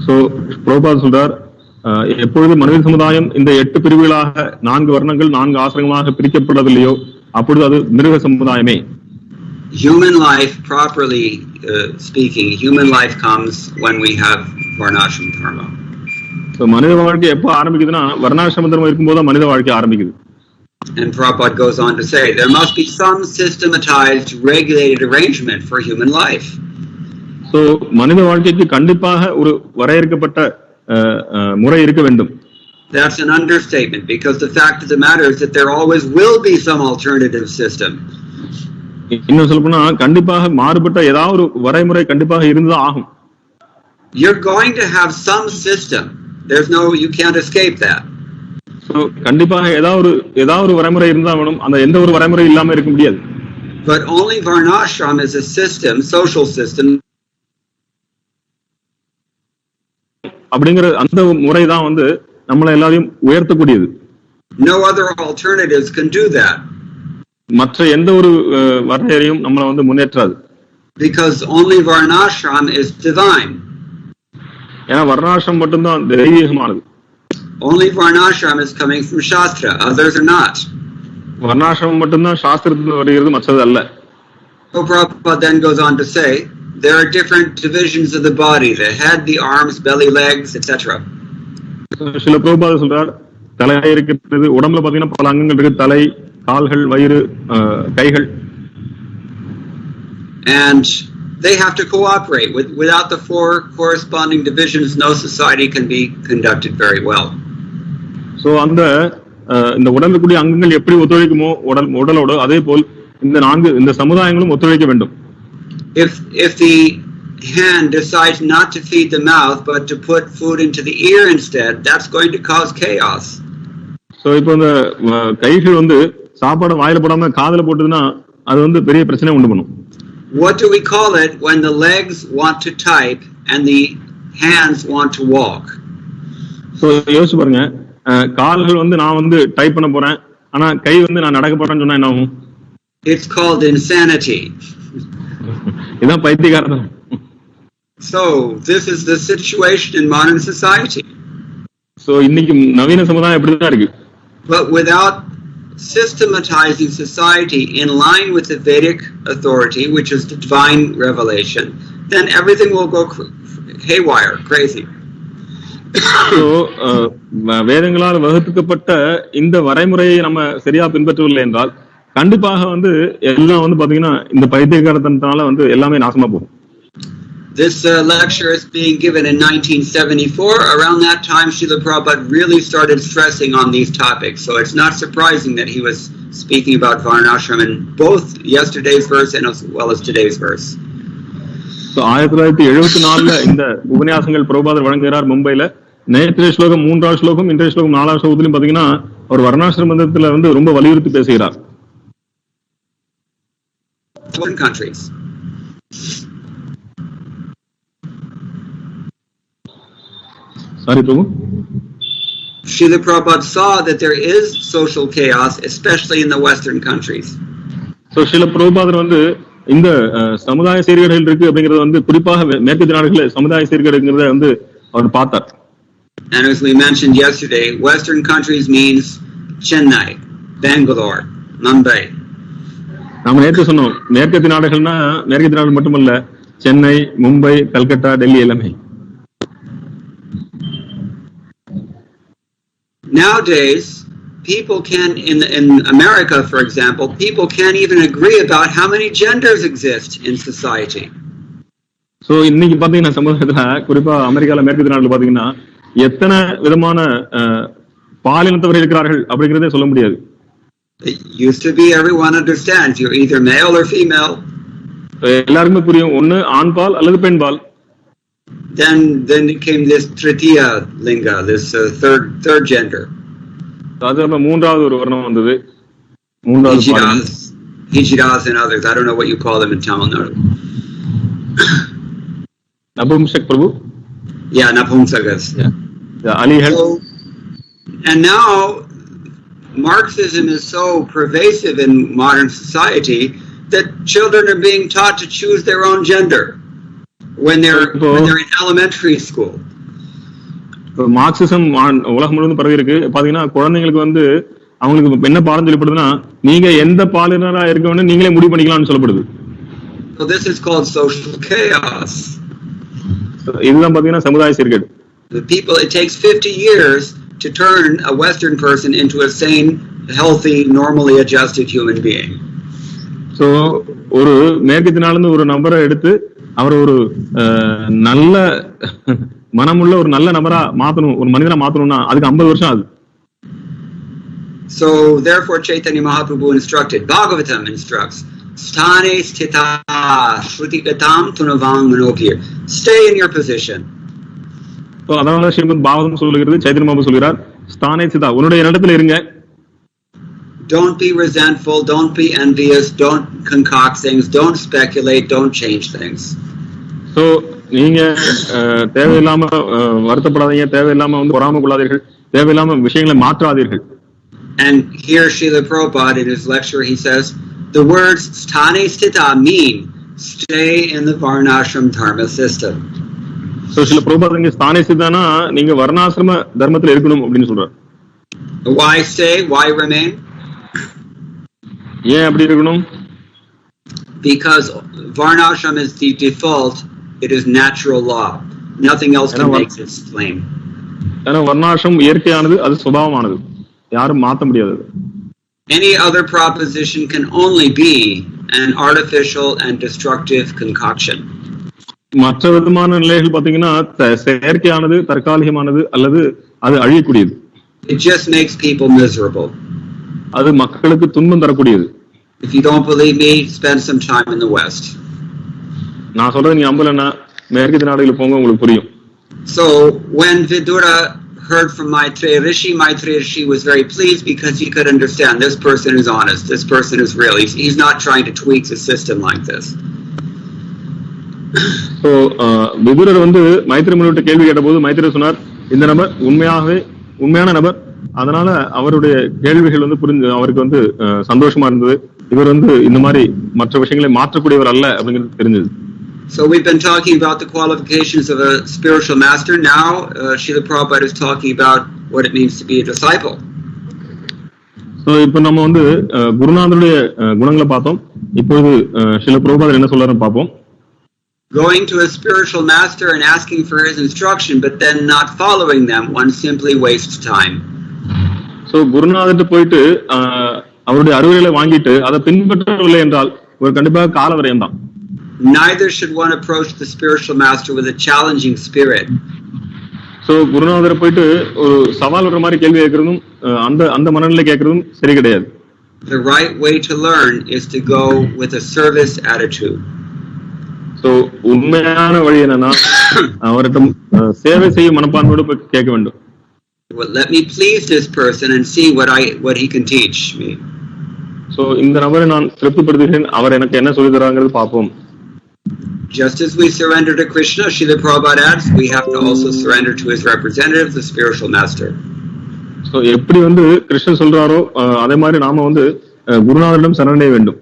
[SPEAKER 1] So பிரபுபாதர் சொல்றார், எப்பொழுது மனித சமுதாயம் இந்த 8 பிரிவுகளாக 4 வர்ணங்கள் 4 ஆசிரமங்களாக பிரிக்கப்படவில்லையோ அப்பொழுது அது மிருக சமுதாயமே.
[SPEAKER 2] Human life, properly speaking, human life comes when we have Varnashram Dharma.
[SPEAKER 1] So மனித வாழ்க்கை எப்போ ஆரம்பிக்குதுன்னா வர்ணாசிரம தர்மம் இருக்கும்போது மனித வாழ்க்கை ஆரம்பிக்குது.
[SPEAKER 2] And Prabhupada goes on to say, there must be some systematized, regulated arrangement for human life.
[SPEAKER 1] So மனித வாழ்க்கைக்கு கண்டிப்பாக ஒரு வரையறுக்கப்பட்ட முறை இருக்க வேண்டும்.
[SPEAKER 2] That's an understatement, because the fact of the matter is that there always will be some alternative system.
[SPEAKER 1] இன்னும் சொல்லப்போனா கண்டிப்பாக மாறுபட்ட ஏதாவது ஒரு வரைமுறை கண்டிப்பாக இருந்துதான் ஆகும்.
[SPEAKER 2] You're going to have some system. You can't escape that.
[SPEAKER 1] So கண்டிப்பாக ஏதாவது ஒரு வரைமுறை இருந்தா வேணும். அந்த எந்த ஒரு வரைமுறை இல்லாம இருக்க முடியாது.
[SPEAKER 2] But only Varnashram is a system, social system.
[SPEAKER 1] அப்படிங்கிற அந்த முறை தான் வந்து நம்மள எல்லாரையும் உயர்த்தக்கூடியது.
[SPEAKER 2] No other alternatives can do that.
[SPEAKER 1] மற்ற எந்த ஒரு வரையறையும் நம்மள வந்து முன்னேற்றாது.
[SPEAKER 2] Because only Varnashram is divine.
[SPEAKER 1] ஏன்னா வர்ணாசிரமம் மட்டும்தான் தெய்வீகமானது.
[SPEAKER 2] Only Varnashram is coming from Shastra, others are not.
[SPEAKER 1] வர்ணாசிரமம் மட்டும்தான் சாஸ்திரத்தில் வருகிறது, மற்றது அல்ல.
[SPEAKER 2] So Prabhupada then goes on to say, there are different divisions of the body, the head, the arms, belly, legs, etc.
[SPEAKER 1] சில பிரபுபாதர் சொல்றார், தலை இருக்கிறது, உடம்புல பாத்தீங்கன்னா பல அங்கங்கள் இருக்கு, தலை, கால்கள், வயிறு, கைகள்.
[SPEAKER 2] And they have to cooperate. Without the 4 corresponding divisions, no society can be conducted very well.
[SPEAKER 1] So இந்த உடம்புல கூடிய அங்கங்கள் எப்படி ஒத்துழைக்குமோ உடலோடு, அதே போல் இந்த சமுதாயங்களும் ஒத்துழைக்க வேண்டும்.
[SPEAKER 2] If the hand decides not to feed the mouth but to put food into the ear instead, that's going to cause chaos.
[SPEAKER 1] So இப்போ இந்த கைகள் வந்து சாப்பாடு வாயில போடாம காதுல போட்டுதுன்னா அது வந்து பெரிய பிரச்சனை உண்டு பண்ணும்.
[SPEAKER 2] What do we call it when the legs want to type and the hands want to walk?
[SPEAKER 1] So யோசிச்சு பாருங்க, கால்கள் வந்து நான் வந்து டைப் பண்ண போறேன், ஆனா கை வந்து நான் நடக்க போறேன்னு சொன்னா என்ன ஆகும்?
[SPEAKER 2] It's called insanity.
[SPEAKER 1] இதான் பைத்தியக்காரத்தனம்.
[SPEAKER 2] So this is the situation in modern society.
[SPEAKER 1] So இன்னைக்கு நவீன சமுதாயம் இப்படிதான் இருக்கு.
[SPEAKER 2] But without systematizing society in line with the Vedic authority, which is the divine revelation, then everything will go haywire, crazy.
[SPEAKER 1] So வேதங்களால் வகுக்கப்பட்ட இந்த வரைமுறையை நம்ம சரியா பின்பற்றவில்லை என்றால் கண்டிப்பாக வந்து எல்லாம் வந்து பாத்தீங்கன்னா இந்த பைத்தியக்காரத்தனத்தால வந்து எல்லாமே நாசமா போகும்.
[SPEAKER 2] This lecture is being given in 1974. Around that time, Srila Prabhupada really started stressing on these topics. So it's not surprising that he was speaking about Varnashram in both yesterday's verse and as well as today's verse.
[SPEAKER 1] So 1974 இந்த உபன்யாசங்கள் பிரபுபாதர் வழங்குகிறார் மும்பைல. நேற்றைய ஸ்லோகம் 3வது ஸ்லோகம், இன்றைய ஸ்லோகம் 4வது ஸ்லோகத்திலும் பாத்தீங்கன்னா ஒரு வர்ணாசிரமத்துல வந்து ரொம்ப வலியுறுத்தி பேசுகிறார்.
[SPEAKER 2] Countries.
[SPEAKER 1] Sorry, Prabhu.
[SPEAKER 2] Srila Prabhupada saw that there is social chaos, especially in the Western countries.
[SPEAKER 1] So Srila Prabhupada வந்து இந்த சமுதாய சீர்கேடுகள் இருக்கு அப்படிங்கறது வந்து குறிப்பாக மேற்கு நாடுகளில் சமுதாய சீர்கேடுங்கிறத வந்து அவர் பார்த்தார்.
[SPEAKER 2] And as we mentioned yesterday, Western countries means Chennai, Bangalore, Mumbai.
[SPEAKER 1] நாம நேற்று சொன்னோம், மேற்கத்திய நாடுகள்னா மேற்கத்திய நாடு மட்டுமல்ல, சென்னை, மும்பை, கல்கத்தா, டெல்லி எல்லாமே.
[SPEAKER 2] Nowadays, people can, in America, for example, people can't even agree about how many genders exist in society.
[SPEAKER 1] So இன்னைக்கு பாத்தீங்கன்னா சமூகத்துல, குறிப்பா அமெரிக்கால மேற்கத்திய நாடுல பாத்தீங்கன்னா எத்தனை விதமான பாலினத்தவர் இருக்கிறார்கள் அப்படிங்கறதே சொல்ல முடியாது.
[SPEAKER 2] It used to be everyone understands you're either male or female.
[SPEAKER 1] எல்லாருக்குமே புரியும், ஒன்னு ஆண் பால் அல்லது பெண் பால்.
[SPEAKER 2] Then came this tritiya linga, this third gender.
[SPEAKER 1] அது மூன்றாவது ஒரு வர்ணம் வந்தது.
[SPEAKER 2] Hijiras and others. I don't know what you call them in Tamil Nadu.
[SPEAKER 1] Napumsak Prabhu?
[SPEAKER 2] Yeah, Napumsakas.
[SPEAKER 1] Yeah. Alihal.
[SPEAKER 2] So, and now Marxism is so pervasive in modern society that children are being taught to choose their own gender when they're in elementary school.
[SPEAKER 1] Marxism உலகம் முழுவதும் பரவி இருக்கு. பாத்தீங்கன்னா குழந்தைங்களுக்கு அவங்களுக்கு என்ன பாடம் சொல்லப்படுதுன்னா, நீங்க எந்த பாலினரா இருக்க வேண்டும் நீங்களே முடிவு பண்ணிக்கலாம்னு சொல்லப்படுது.
[SPEAKER 2] So this is called social chaos.
[SPEAKER 1] இதுதான் பாத்தீங்கன்னா சமுதாய சீர்கேடு.
[SPEAKER 2] The people, it takes 50 years to turn a Western person into a sane, healthy, normally adjusted human being. So
[SPEAKER 1] ஒரு மேற்கத்திய நாடுல ஒரு நபரை எடுத்து அவர் ஒரு நல்ல மனமுள்ள ஒரு நல்ல நபரா மாத்தணும், ஒரு மனிதனா மாத்தணும்னா அதுக்கு 50 வருஷம் ஆகுது.
[SPEAKER 2] So therefore Chaitanya Mahaprabhu instructed, Bhagavatam instructs, Sthane sthita shrutigatam tunavang manokir. Stay in your position.
[SPEAKER 1] So அதனால ஸ்ரீமத் பாகவதம் சொல்லுகிறது, சைத்தன்ய மகாபிரபு சொல்கிறார், ஸ்தானே ஸ்திதா, உன்னுடைய இடத்துல இருங்க.
[SPEAKER 2] Don't be resentful, don't be envious, don't concoct things, don't speculate, don't change things.
[SPEAKER 1] So நீங்க தேவையில்லாம வருத்தப்படாதீங்க, தேவையில்லாம பொறாமை கொள்ளாதீர்கள், தேவையில்லாம விஷயங்களை மாற்றாதீர்கள்.
[SPEAKER 2] And here Srila Prabhupada in his lecture he says the words sthane sthita mean stay in the varnashram dharma system.
[SPEAKER 1] So Srila Prabhupada இங்க ஸ்தானே ஸ்திதானா நீங்க வர்ணாசிரம தர்மத்துல இருக்கணும் அப்படினு சொல்றார்.
[SPEAKER 2] Why stay? Why remain?
[SPEAKER 1] ஏன் அப்படி இருக்கணும்?
[SPEAKER 2] Because varnashram is the default, it is natural law. Nothing else can make this claim.
[SPEAKER 1] ஏன்னா வர்ணாசிரமம் இயற்கையானது, அது சுபாவமானது, யாரும் மாத்த முடியாது.
[SPEAKER 2] Any other proposition can only be an artificial and destructive concoction.
[SPEAKER 1] மற்ற விதமான நிலைகள் பாத்தீங்கன்னா செயற்கையானது, தற்காலிகமானது, அல்லது அது அழியக்கூடியது.
[SPEAKER 2] It just makes people miserable.
[SPEAKER 1] அது மக்களுக்கு துன்பம் தரக்கூடியது.
[SPEAKER 2] If you don't believe me, spend some time in the West.
[SPEAKER 1] நான் சொல்றது நீ நம்பலன்னா மேற்கத்திய நாடுகளுக்கு போங்க, உங்களுக்கு புரியும்.
[SPEAKER 2] So when Vidura heard from Maitreya Rishi was very pleased because he could understand this person is honest, this person is real. He's not trying to tweak the system like this.
[SPEAKER 1] So விதுரர் மைத்ரேய முனிவர்கிட்ட கேள்வி கேட்டபோது மைத்ரேயர் சொன்னார், இந்த நபர் உண்மையான நபர், அதனால அவருடைய கேள்விகள் புரிஞ்சு அவருக்கு சந்தோஷமா இருந்தது. இவர் இந்த மாதிரி மற்ற விஷயங்களை மாற்றக்கூடியவர் அல்ல அப்படிங்கிறது தெரிஞ்சது.
[SPEAKER 2] So we've been talking about the qualifications of a spiritual master. Now Srila Prabhupada is talking about what it means to be a disciple.
[SPEAKER 1] So இப்போ நம்ம குருநாதருடைய குணங்களை பார்த்தோம். இப்போது ஸ்ரீல பிரபுபாதர் என்ன சொல்றாருன்னு பார்ப்போம்.
[SPEAKER 2] Going to a spiritual master and asking for his instruction but then not following them, one simply wastes time.
[SPEAKER 1] So குருநாதர்கிட்ட போயிட்டு அவருடைய அறிவுரைகளை வாங்கிட்டு அதை பின்பற்றவில்லை என்றால் ஒரு கண்டிப்பாக கால விரயம் தான்.
[SPEAKER 2] Neither should one approach the spiritual master with a challenging spirit.
[SPEAKER 1] So குருநாதரை போயிட்டு ஒரு சவால் வர மாதிரி கேள்வி கேட்கறதும் அந்த மனநிலை கேட்கறதும் சரி கிடையாது.
[SPEAKER 2] The right way to learn is to go with a service attitude.
[SPEAKER 1] So உண்மையான வழி என்னன்னா அவரிடம் சேவை செய்யும் மனப்பான்மையோடு போய் கேட்க வேண்டும்.
[SPEAKER 2] Well, let me please this person and see what he can teach me.
[SPEAKER 1] So இந்த நபரை நான் திருப்திப்படுத்துகிறேன், அவர் எனக்கு என்ன சொல்லி தராங்கிறது பார்ப்போம்.
[SPEAKER 2] Just as we surrender to Krishna, Srila Prabhupada adds, we have to also surrender to his representative, the spiritual master.
[SPEAKER 1] So எப்படி கிருஷ்ணர் சொல்றாரோ அதே மாதிரி நாம குருநாதரிடம் சரணடைய வேண்டும்.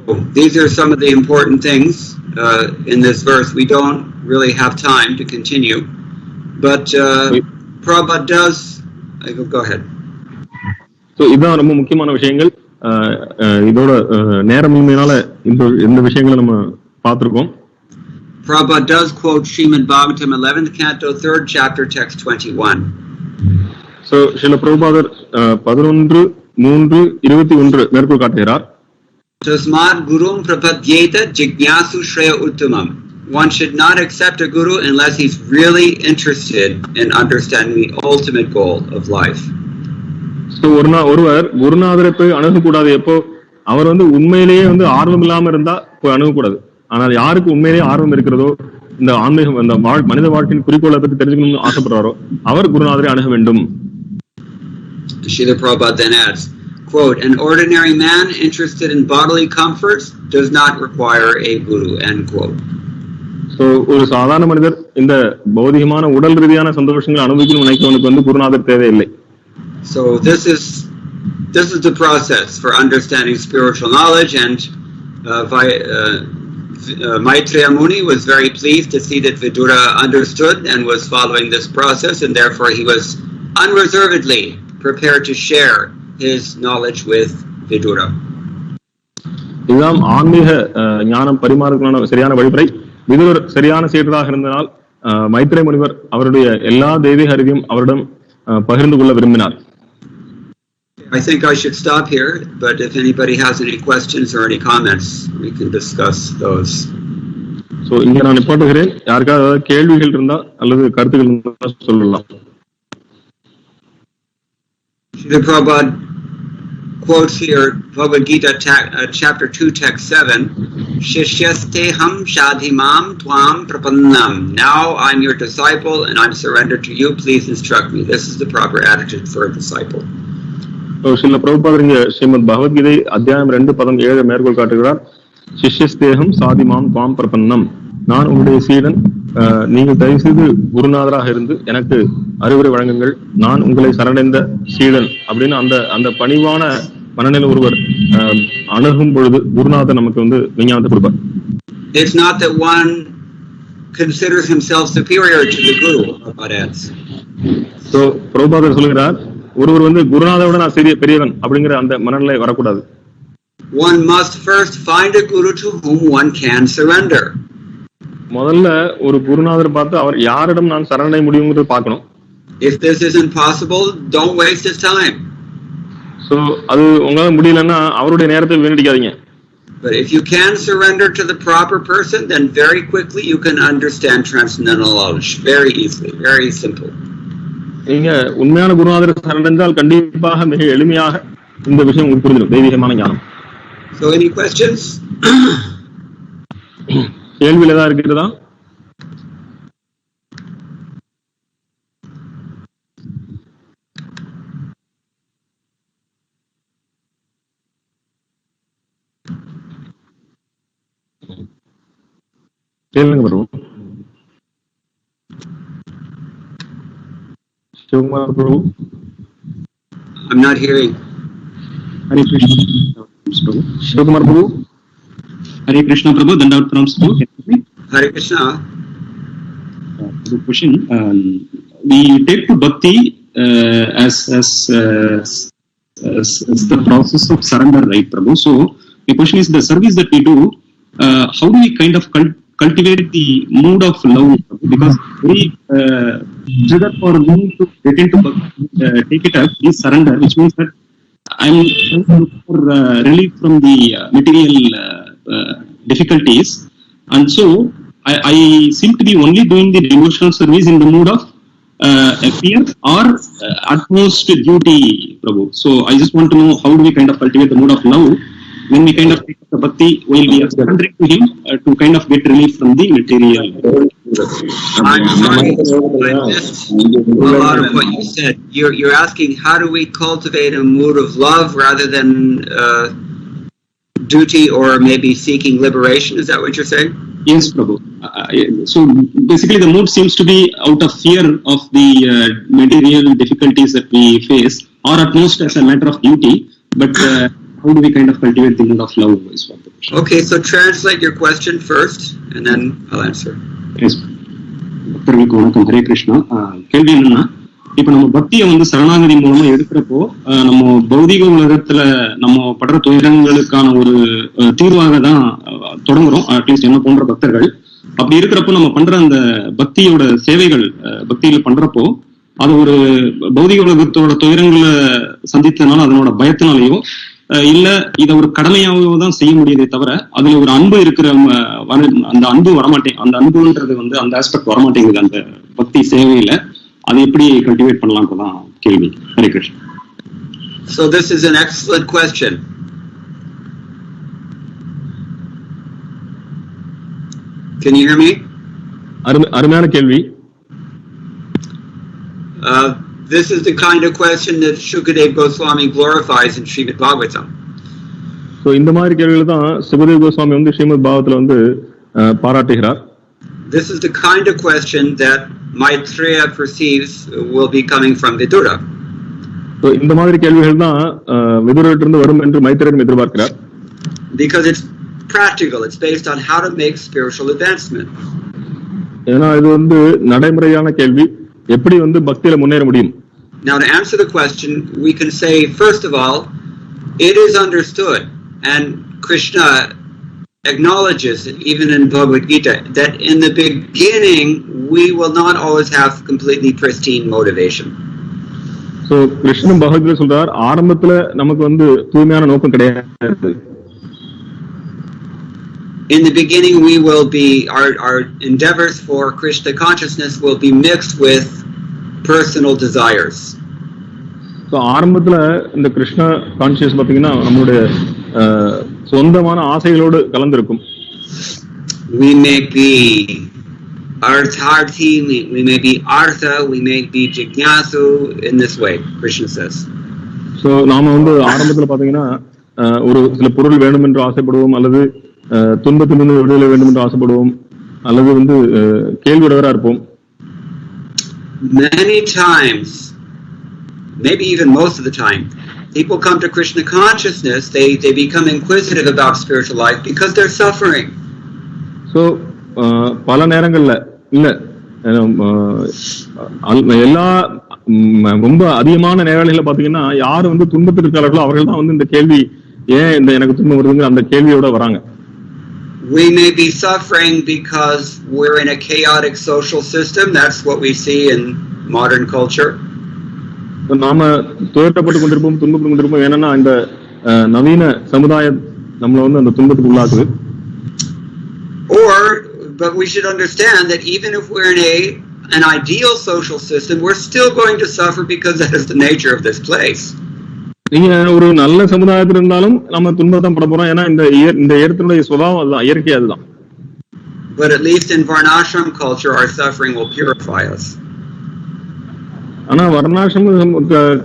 [SPEAKER 2] So these are some of the important things in this verse. We don't really have time to continue, but Prabhupada does. Go ahead.
[SPEAKER 1] So இதுதான் ரொம்ப முக்கியமான விஷயங்கள். இதோட நேரமின்மையினால இந்த விஷயங்களை நம்ம பார்த்திருக்கோம்.
[SPEAKER 2] Prabhupada does quote Srimad Bhagavatam 11th canto 3rd chapter text 21.
[SPEAKER 1] So Srila பிரபுபாதர் 11:3-21 மேற்கோள் காட்டுகிறார்.
[SPEAKER 2] Tasmad gurum prapadyeta jignasu shreya uttamam. One should not accept a guru unless he's really interested in understanding the ultimate goal of life.
[SPEAKER 1] So ஒருவர் குருநாதரை போய் அணுகக்கூடாது. எப்போ அவர் உண்மையிலேயே ஆர்வம் இல்லாம இருந்தா போய் அணுகக்கூடாது. ஆனால் யாருக்கு உண்மையிலேயே ஆர்வம் இருக்கிறதோ, இந்த ஆன்மீகம் இந்த மனித வாழ்க்கையின் குறிக்கோளை பற்றி தெரிஞ்சுக்கணும்னு ஆசைப்படுறாரோ அவர் குருநாதரை அணுக வேண்டும்.
[SPEAKER 2] Srila Prabhupada then adds, quote, an ordinary man interested in bodily comforts does not require a guru, end quote.
[SPEAKER 1] So ஒரு சாதாரண மனிதர் இந்த பௌதிகமான உடல் ரீதியான சந்தோஷங்களை அனுபவிக்கணும்னு நினைக்கிறவனுக்கு குருநாதர் தேவையில்லை.
[SPEAKER 2] So this is the process for understanding spiritual knowledge, and Maitreya Muni was very pleased to see that Vidura understood and was following this process, and therefore he was unreservedly prepared to share his knowledge with Vidura.
[SPEAKER 1] இதுதான் ஆன்மீக ஞானம் பரிமாறுவதற்கான சரியான வழிமுறை. விதுரர் சரியான சீடராக இருந்தனால் மைத்ரேய முனிவர் அவருடைய எல்லா தெய்வீக அறிவையும் அவரிடம் பகிர்ந்து கொள்ள விரும்பினார்.
[SPEAKER 2] I think I should stop here, but if anybody has any questions or any comments, we can discuss those.
[SPEAKER 1] So இங்க நான் நிப்பாட்டுகிறேன். யாருக்காவது கேள்விகள் இருந்தா அல்லது கருத்துக்கள் இருந்தா சொல்லலாம்.
[SPEAKER 2] Srila Prabhupada quotes here Bhagavad Gita chapter 2 text 7, Shishyasteham shadhimam tvam prapannam. Now I'm your disciple and I'm surrendered to you. Please instruct me. This is the proper attitude for a disciple.
[SPEAKER 1] Srila பிரபுபாதர் இங்க ஸ்ரீமத் பகவத்கீதை அத்தியாயம் 2:7 மேற்கோள் காட்டுகிறார். சிஷ்யஸ்தேகம் சாதிமாம் துவாம் பிரபன்னம். நான் உங்களுடைய சீடன், நீங்கள் தயவு செய்து குருநாதராக இருந்து எனக்கு அறிவுரை வழங்குங்கள். நான் உங்களை சரணடைந்த சீடன் அப்படின்னு அந்த பணிவான மனநிலை ஒருவர் அணுகும் பொழுது குருநாதர் நமக்கு விஞ்ஞானத்தை கொடுப்பார்.
[SPEAKER 2] It's not that one considers himself superior to the guru.
[SPEAKER 1] So பிரபுபாதர் சொல்கிறார், ஒருவர் குருநாதரோட நான் பெரியவன் அப்படிங்கிற அந்த மனநிலை வரக்கூடாது.
[SPEAKER 2] One must first find a guru to whom one can surrender.
[SPEAKER 1] முதல்ல ஒரு குருநாதர் பார்த்து அவர் யாரிடம் நான் சரணடை முடியும்ங்கிறது பார்க்கணும்.
[SPEAKER 2] If this isn't possible, don't waste his time.
[SPEAKER 1] So அது உங்களால முடியலன்னா அவருடைய நேரத்தை வீணடிக்காதீங்க.
[SPEAKER 2] But if you can surrender to the proper person, then very quickly you can understand transcendental knowledge very easily, very simple.
[SPEAKER 1] நீங்க உண்மையான குருநாதரை சரணடைந்தால் கண்டிப்பாக மிக எளிமையாக இந்த விஷயம் உங்களுக்கு புரிஞ்சிடும், தெய்வீகமான ஞானம்.
[SPEAKER 2] So any questions?
[SPEAKER 1] கேள்வியில் ஏதாவது இருக்கிறதா? கேளுங்க பிரபு. சிவகுமார் பிரபு.
[SPEAKER 2] I'm not hearing.
[SPEAKER 3] Hare Krishna.
[SPEAKER 1] Shivakumar Prabhu.
[SPEAKER 3] Hare Krishna Prabhu. Dandavat pranams Prabhu.
[SPEAKER 2] Hare Krishna.
[SPEAKER 3] Good question. We take to bhakti as the process of surrender, right, Prabhu? So the question is, the service that we do, how do we kind of cultivate the mood of love? Because very trigger for me to get into bhakti, take it up is surrender, which means that I'm looking for relief from the material difficulties, and so I seem to be only doing the devotional service in the mood of fear or utmost duty, Prabhu. So I just want to know, how do we kind of cultivate the mood of love when we kind of take up the bhakti while we are surrendering to him to kind of get relief from the material?
[SPEAKER 2] I'm sorry, I missed a lot of what you said. You're asking, how do we cultivate a mood of love rather than duty or maybe seeking liberation? Is that what you're saying?
[SPEAKER 3] Yes, Prabhu. So basically the mood seems to be out of fear of the material difficulties that we face, or at most as a matter of duty, but how do we kind of cultivate the mood of love? Is what the question.
[SPEAKER 2] Okay, so translate your question first and then I'll answer.
[SPEAKER 3] Yes. Hare Krishna. கேள்வி என்னன்னா, இப்ப நம்ம பக்தியை வந்து சரணாகதி மூலமா எடுக்கிறப்போ நம்ம பௌதிக உலகத்துல நம்ம படுற துயரங்களுக்கான ஒரு தீர்வாக தான் தொடங்குறோம், அட்லீஸ்ட் என்ன போன்ற பக்தர்கள். அப்படி இருக்கிறப்போ நம்ம பண்ற அந்த பக்தியோட சேவைகள் பக்தியில பண்றப்போ அது ஒரு பௌதிக உலகத்தோட துயரங்களை சந்தித்தனால அதனோட பயத்தினாலேயோ இல்ல இத ஒரு கடமையாகவோ தான் செய்ய முடியுதே தவிர அதுல ஒரு அன்பு இருக்கிற அந்த அன்பு வரமாட்டேங்க, அந்த அன்புன்றது வந்து அந்த ஆஸ்பெக்ட் வரமாட்டேங்குது அந்த பக்தி சேவையில. அதை எப்படி கல்டிவேட் பண்ணலாம்ன்றதான் கேள்வி. Hare Krishna.
[SPEAKER 2] So this is an excellent question. Can you hear me?
[SPEAKER 1] அருமையான கேள்வி.
[SPEAKER 2] This is the kind of question that Shukadev Goswami glorifies in Srimad Bhagavatam.
[SPEAKER 1] So இந்த மாதிரி கேள்விகளை தான் சுகதேவ் கோஸ்வாமி வந்து ஸ்ரீமத் பாகவத்துல வந்து பாராட்டுகிறார்.
[SPEAKER 2] This is the kind of question that Maitreya perceives will be coming from Vidura.
[SPEAKER 1] So இந்த மாதிரி கேள்விகள் தான் விதுரரிடமிருந்து வரும் என்று மைத்ரேயர் எதிர்பார்க்கிறார்.
[SPEAKER 2] Because it's practical, it's based on how to make spiritual advancement.
[SPEAKER 1] ஏன்னா இது வந்து நடைமுறையான கேள்வி, எப்படி வந்து பக்தியில முன்னேற முடியும்.
[SPEAKER 2] Now to answer the question, we can say first of all, it is understood, and Krishna acknowledges, even in Bhagavad Gita, that in the beginning we will not always have completely pristine motivation.
[SPEAKER 1] So Krishnan Bhagavad Gita சொல்றார், ஆரம்பத்துல நமக்கு வந்து தூய்மையான நோக்கம் கிடையாது.
[SPEAKER 2] In the beginning we will be, our endeavors for Krishna consciousness will be mixed with personal desires.
[SPEAKER 1] So ஆரம்பத்துல இந்த Krishna conscious பாத்தீங்கன்னா நம்மளுடைய சொந்தமான ஆசைகளோடு கலந்திருக்கும்.
[SPEAKER 2] We may be artharthi, we may be artha, we may be jignasu in this way, Krishna says.
[SPEAKER 1] So நாம வந்து ஆரம்பத்துல பாத்தீங்கன்னா ஒரு சில பொருள் வேண்டும் என்று ஆசைப்படுவோம், அல்லது துன்பத்திலிருந்து விடுதலை வேண்டும் என்று ஆசைப்படுவோம், அல்லது வந்து கேள்வியுடையவரா இருப்போம்.
[SPEAKER 2] Many times, maybe even most of the time, people come to Krishna consciousness, they become inquisitive about spiritual life because they're suffering.
[SPEAKER 1] So பல நேரங்கள்ல இல்ல எல்லா ரொம்ப அதிகமான நேரங்களில பாத்தீங்கன்னா யாரு வந்து துன்பத்தில் இருக்கிறார்களோ அவர்கள் தான் வந்து இந்த கேள்வி, ஏன் இந்த எனக்கு துன்பம் வருதுங்கிற அந்த கேள்வியோட வராங்க.
[SPEAKER 2] We may be suffering because we're in a chaotic social system. That's what we see in modern culture.
[SPEAKER 1] நாம துயரப்பட்டு கொண்டிருப்போம், துன்பப்பட்டு கொண்டிருப்போம். ஏன்னா இந்த நவீன சமுதாயம் நம்மள வந்து அந்த துன்பத்துக்கு உள்ளாக்குது.
[SPEAKER 2] But we should understand that even if we're in an ideal social system, we're still going to suffer because that is the nature of this place.
[SPEAKER 1] நீங்க ஒரு நல்ல சமுதாயத்தில் இருந்தாலும் நம்ம துன்பத்தான் பட போறோம். ஏன்னா இந்த இடத்தினுடைய சுபாவம் அதுதான், இயற்கை அதுதான்.
[SPEAKER 2] But at least in Varnashram culture, our suffering will purify us.
[SPEAKER 1] ஆனா வர்ணாசிரம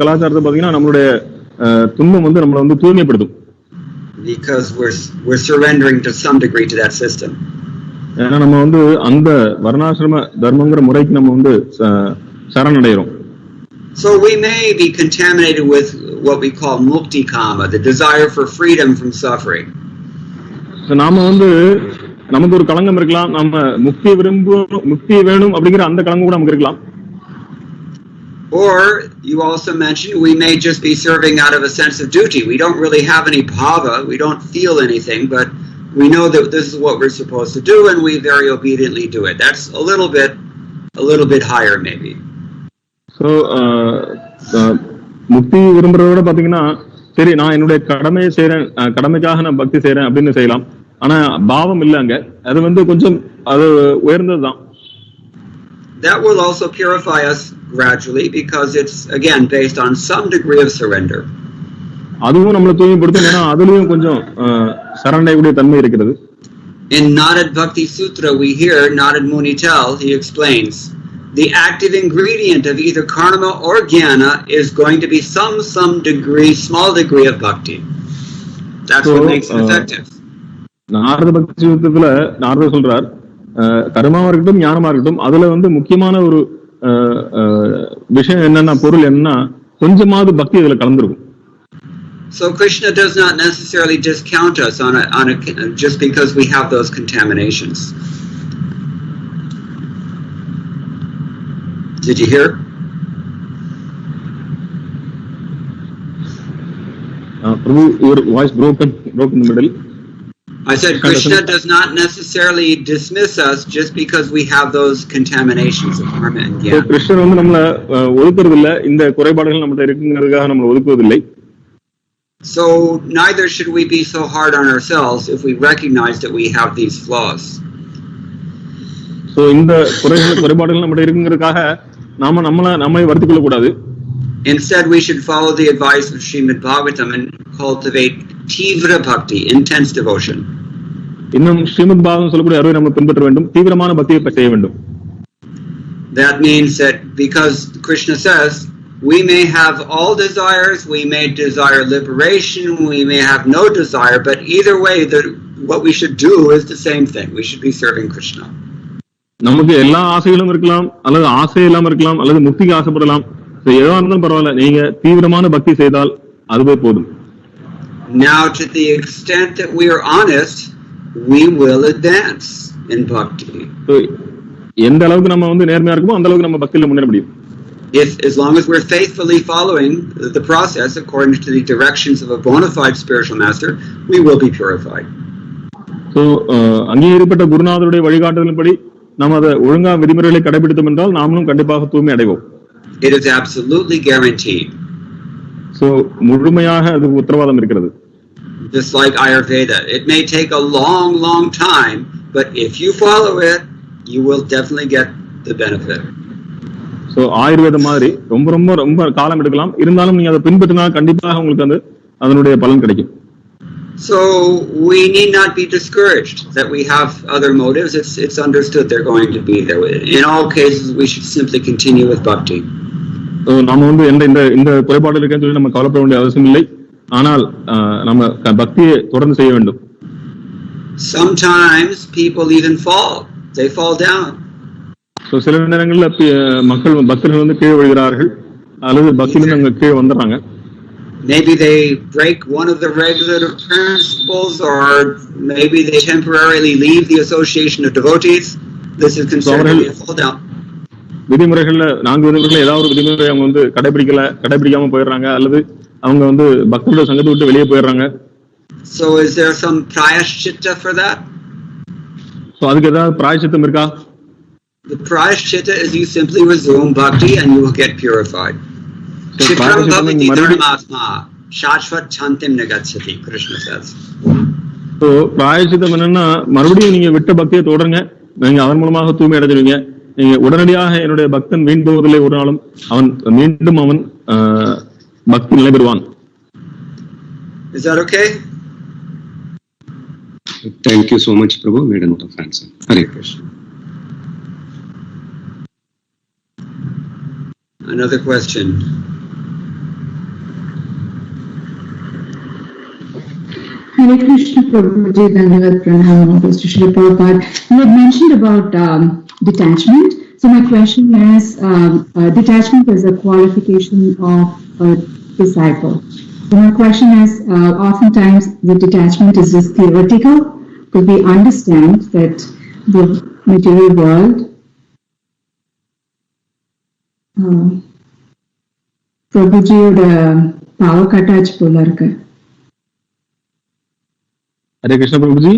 [SPEAKER 1] கலாச்சாரத்தை பாத்தீங்கன்னா நம்மளுடைய துன்பம் வந்து நம்மளை வந்து தூய்மைப்படுத்தும்.
[SPEAKER 2] Because we're surrendering to some degree to that system.
[SPEAKER 1] ஏன்னா நம்ம வந்து அந்த வர்ணாசிரம தர்மங்கிற முறைக்கு நம்ம வந்து சரணடைகிறோம்.
[SPEAKER 2] So we may be contaminated with what we call mukti kama, the desire for freedom from suffering.
[SPEAKER 1] நாம வந்து நமக்கு ஒரு களங்கம் இருக்கலாம், நம்ம முக்தி வேணும் அப்படிங்கிற அந்த களங்கம் கூட நமக்கு இருக்கலாம்.
[SPEAKER 2] Or you also mentioned we may just be serving out of a sense of duty. We don't really have any bhava, we don't feel anything, but we know that this is what we're supposed to do and we very obediently do it. That's a little bit higher maybe. So
[SPEAKER 1] முக்தி விரும்புறதோட பாத்தீங்கன்னா சரி நான் என்னுடைய கடமையை செய்யறேன், கடமைக்காக நான் பக்தி செய்யறேன் அப்படின்னு செய்யலாம். ஆனா பாவம் இல்ல, அங்க அது வந்து கொஞ்சம் அது உயர்ந்ததுதான்.
[SPEAKER 2] That will also purify us gradually because it's again based on some degree of surrender.
[SPEAKER 1] அதுவும் நம்மளை தூய்மைப்படுத்தும், ஏன்னா அதுலயும் கொஞ்சம் சரணடையக்கூடிய தன்மை இருக்கிறது.
[SPEAKER 2] In Narad Bhakti Sutra we hear Narad Muni tell, he explains, the active ingredient of either karma or jnana is going to be some degree, small degree of bhakti. That's what makes it effective.
[SPEAKER 1] Narada பக்தி சூத்திரத்துல நாரதர் சொல்றார், கர்மாவா இருக்கட்டும் ஞானமா இருக்கட்டும் அதுல வந்து முக்கியமான ஒரு விஷயம் என்னன்னா, பொருள் என்னன்னா கொஞ்சமாவது பக்தி இதுல கலந்துருக்கும்.
[SPEAKER 2] So Krishna does not necessarily discount us on a just because we have those contaminations. Did you hear?
[SPEAKER 1] Prabhu, your voice broke in the middle.
[SPEAKER 2] I said Krishna does not necessarily dismiss us just because we have those contaminations of karma and
[SPEAKER 1] So
[SPEAKER 2] jnana.
[SPEAKER 1] கிருஷ்ணர் வந்து நம்மள ஒதுக்குறதில்லை, இந்த குறைபாடுகள் நம்மகிட்ட இருக்குங்கிறதுக்காக நம்மளை ஒதுக்குவதில்லை.
[SPEAKER 2] So neither should we be so hard on ourselves if we recognize that we have these flaws.
[SPEAKER 1] So இந்த குறைபாடுகள் நம்மகிட்ட இருக்குங்கிறதுக்காக நம்மை வருத்திக் கொள்ள கூடாது.
[SPEAKER 2] Instead, we should follow the advice of Srimad Bhagavatam and cultivate tīvra bhakti, intense devotion.
[SPEAKER 1] இன்னும் ஸ்ரீமத் பாகவதம் சொல்லக்கூடிய அறிவை நம்ம பின்பற்ற வேண்டும், தீவிரமான பக்தியை செய்ய வேண்டும்.
[SPEAKER 2] That means that because Krishna says we may have all desires, we may desire liberation, we may have no desire, but either way, what we should do is the same thing. We should be serving Krishna.
[SPEAKER 1] நமக்கு எல்லா ஆசைகளும் இருக்கலாம், அல்லது ஆசை இல்லாம இருக்கலாம், அல்லது முக்திக்கு ஆசைப்படலாம். எதா இருந்தாலும் பரவாயில்ல, நீங்க தீவிரமான பக்தி செய்தால் அதுவே போதும்.
[SPEAKER 2] Now, to the extent that we are honest, we will advance in bhakti.
[SPEAKER 1] எந்த அளவுக்கு நம்ம வந்து நேர்மையா இருக்குமோ அந்த அளவுக்கு நம்ம பக்தியில முன்னேற முடியும்.
[SPEAKER 2] As long as we're faithfully following the process according to the directions of a bona fide spiritual master, we will be purified. So,
[SPEAKER 1] அங்கீகரிக்கப்பட்ட குருநாதருடைய வழிகாட்டுதலின்படி நாம் அதை ஒழுங்கா விதிமுறைகளை கடைபிடித்தோம் என்றால் நாமளும் கண்டிப்பாக தூய்மை அடைவோம்.
[SPEAKER 2] It is absolutely guaranteed.
[SPEAKER 1] So, முழுமையாக அதுக்கு உத்தரவாதம் இருக்கிறது.
[SPEAKER 2] Just like Ayurveda, it may take a long time, but if you follow it, you will definitely get the benefit.
[SPEAKER 1] So, ஆயுர்வேத மாதிரி ரொம்ப காலம் எடுக்கலாம், இருந்தாலும் நீங்க அதை பின்பற்றினா கண்டிப்பாக உங்களுக்கு அதனுடைய பலன் கிடைக்கும்.
[SPEAKER 2] So we need not be discouraged that we have other motives. It's understood they're going to be there. In all cases, we should simply continue with bhakti.
[SPEAKER 1] So நாம வந்து இந்த குறைபாடு இருக்குன்னு சொல்லி நம்ம கவலைப்பட வேண்டிய அவசியம் இல்லை. ஆனால் நம்ம பக்தியை தொடர்ந்து செய்ய வேண்டும்.
[SPEAKER 2] Sometimes people even fall. They fall down.
[SPEAKER 1] So சில நேரங்கள்ல பக்தர்கள் வந்து கீழே விழுகிறார்கள், அல்லது பக்தியிலிருந்து கீழே வந்துடுறாங்க.
[SPEAKER 2] Maybe they break one of the regulative principles, or maybe they temporarily leave the association of devotees. This is considered to be a fall down.
[SPEAKER 1] விதிமுறைகள்ல 4 விதிமுறைகள்ல ஏதாவது ஒரு விதிமுறை அவங்க வந்து கடைபிடிக்காம போயிடுறாங்க, அல்லது அவங்க வந்து பக்தரோட சங்கத்தை விட்டு வெளியே போயிடுறாங்க.
[SPEAKER 2] So is there some prayashchitta for that?
[SPEAKER 1] So அதுக்கு ஏதாவது பிராயச்சித்தம் இருக்கா?
[SPEAKER 2] The prayashchitta is you simply resume bhakti and you will get purified. Chitram bhavati dharmasma shashvat chantim nagacchati, Krishna says.
[SPEAKER 1] So பிராயச்சித்தம் என்னன்னா, மறுபடியும் நீங்க விட்ட பக்தியை தொடருங்க, நீங்க அதன் மூலமாக தூய்மை அடைஞ்சிருவீங்க. நீங்க உடனடியாக என்னுடைய பக்தன் வீண் போவதில்லை, ஒரு நாளும் மீண்டும் அவன் பக்தி நிலை பெறுவான்.
[SPEAKER 2] Is that okay?
[SPEAKER 3] Thank you so much, Prabhu. Made a note of answer. Hare Krishna.
[SPEAKER 2] Another question.
[SPEAKER 4] Hare Krishna, Prabhuji, Dhanavad Pranam, Namaste Shri Prabhupada. You had mentioned about detachment. So my question is, detachment is a qualification of a disciple. So my question is, oftentimes the detachment is just theoretical, because we understand that the material world Prabhujiyoda power cuttach போல இருக்கு.
[SPEAKER 1] Hare Krishna Prabhuji.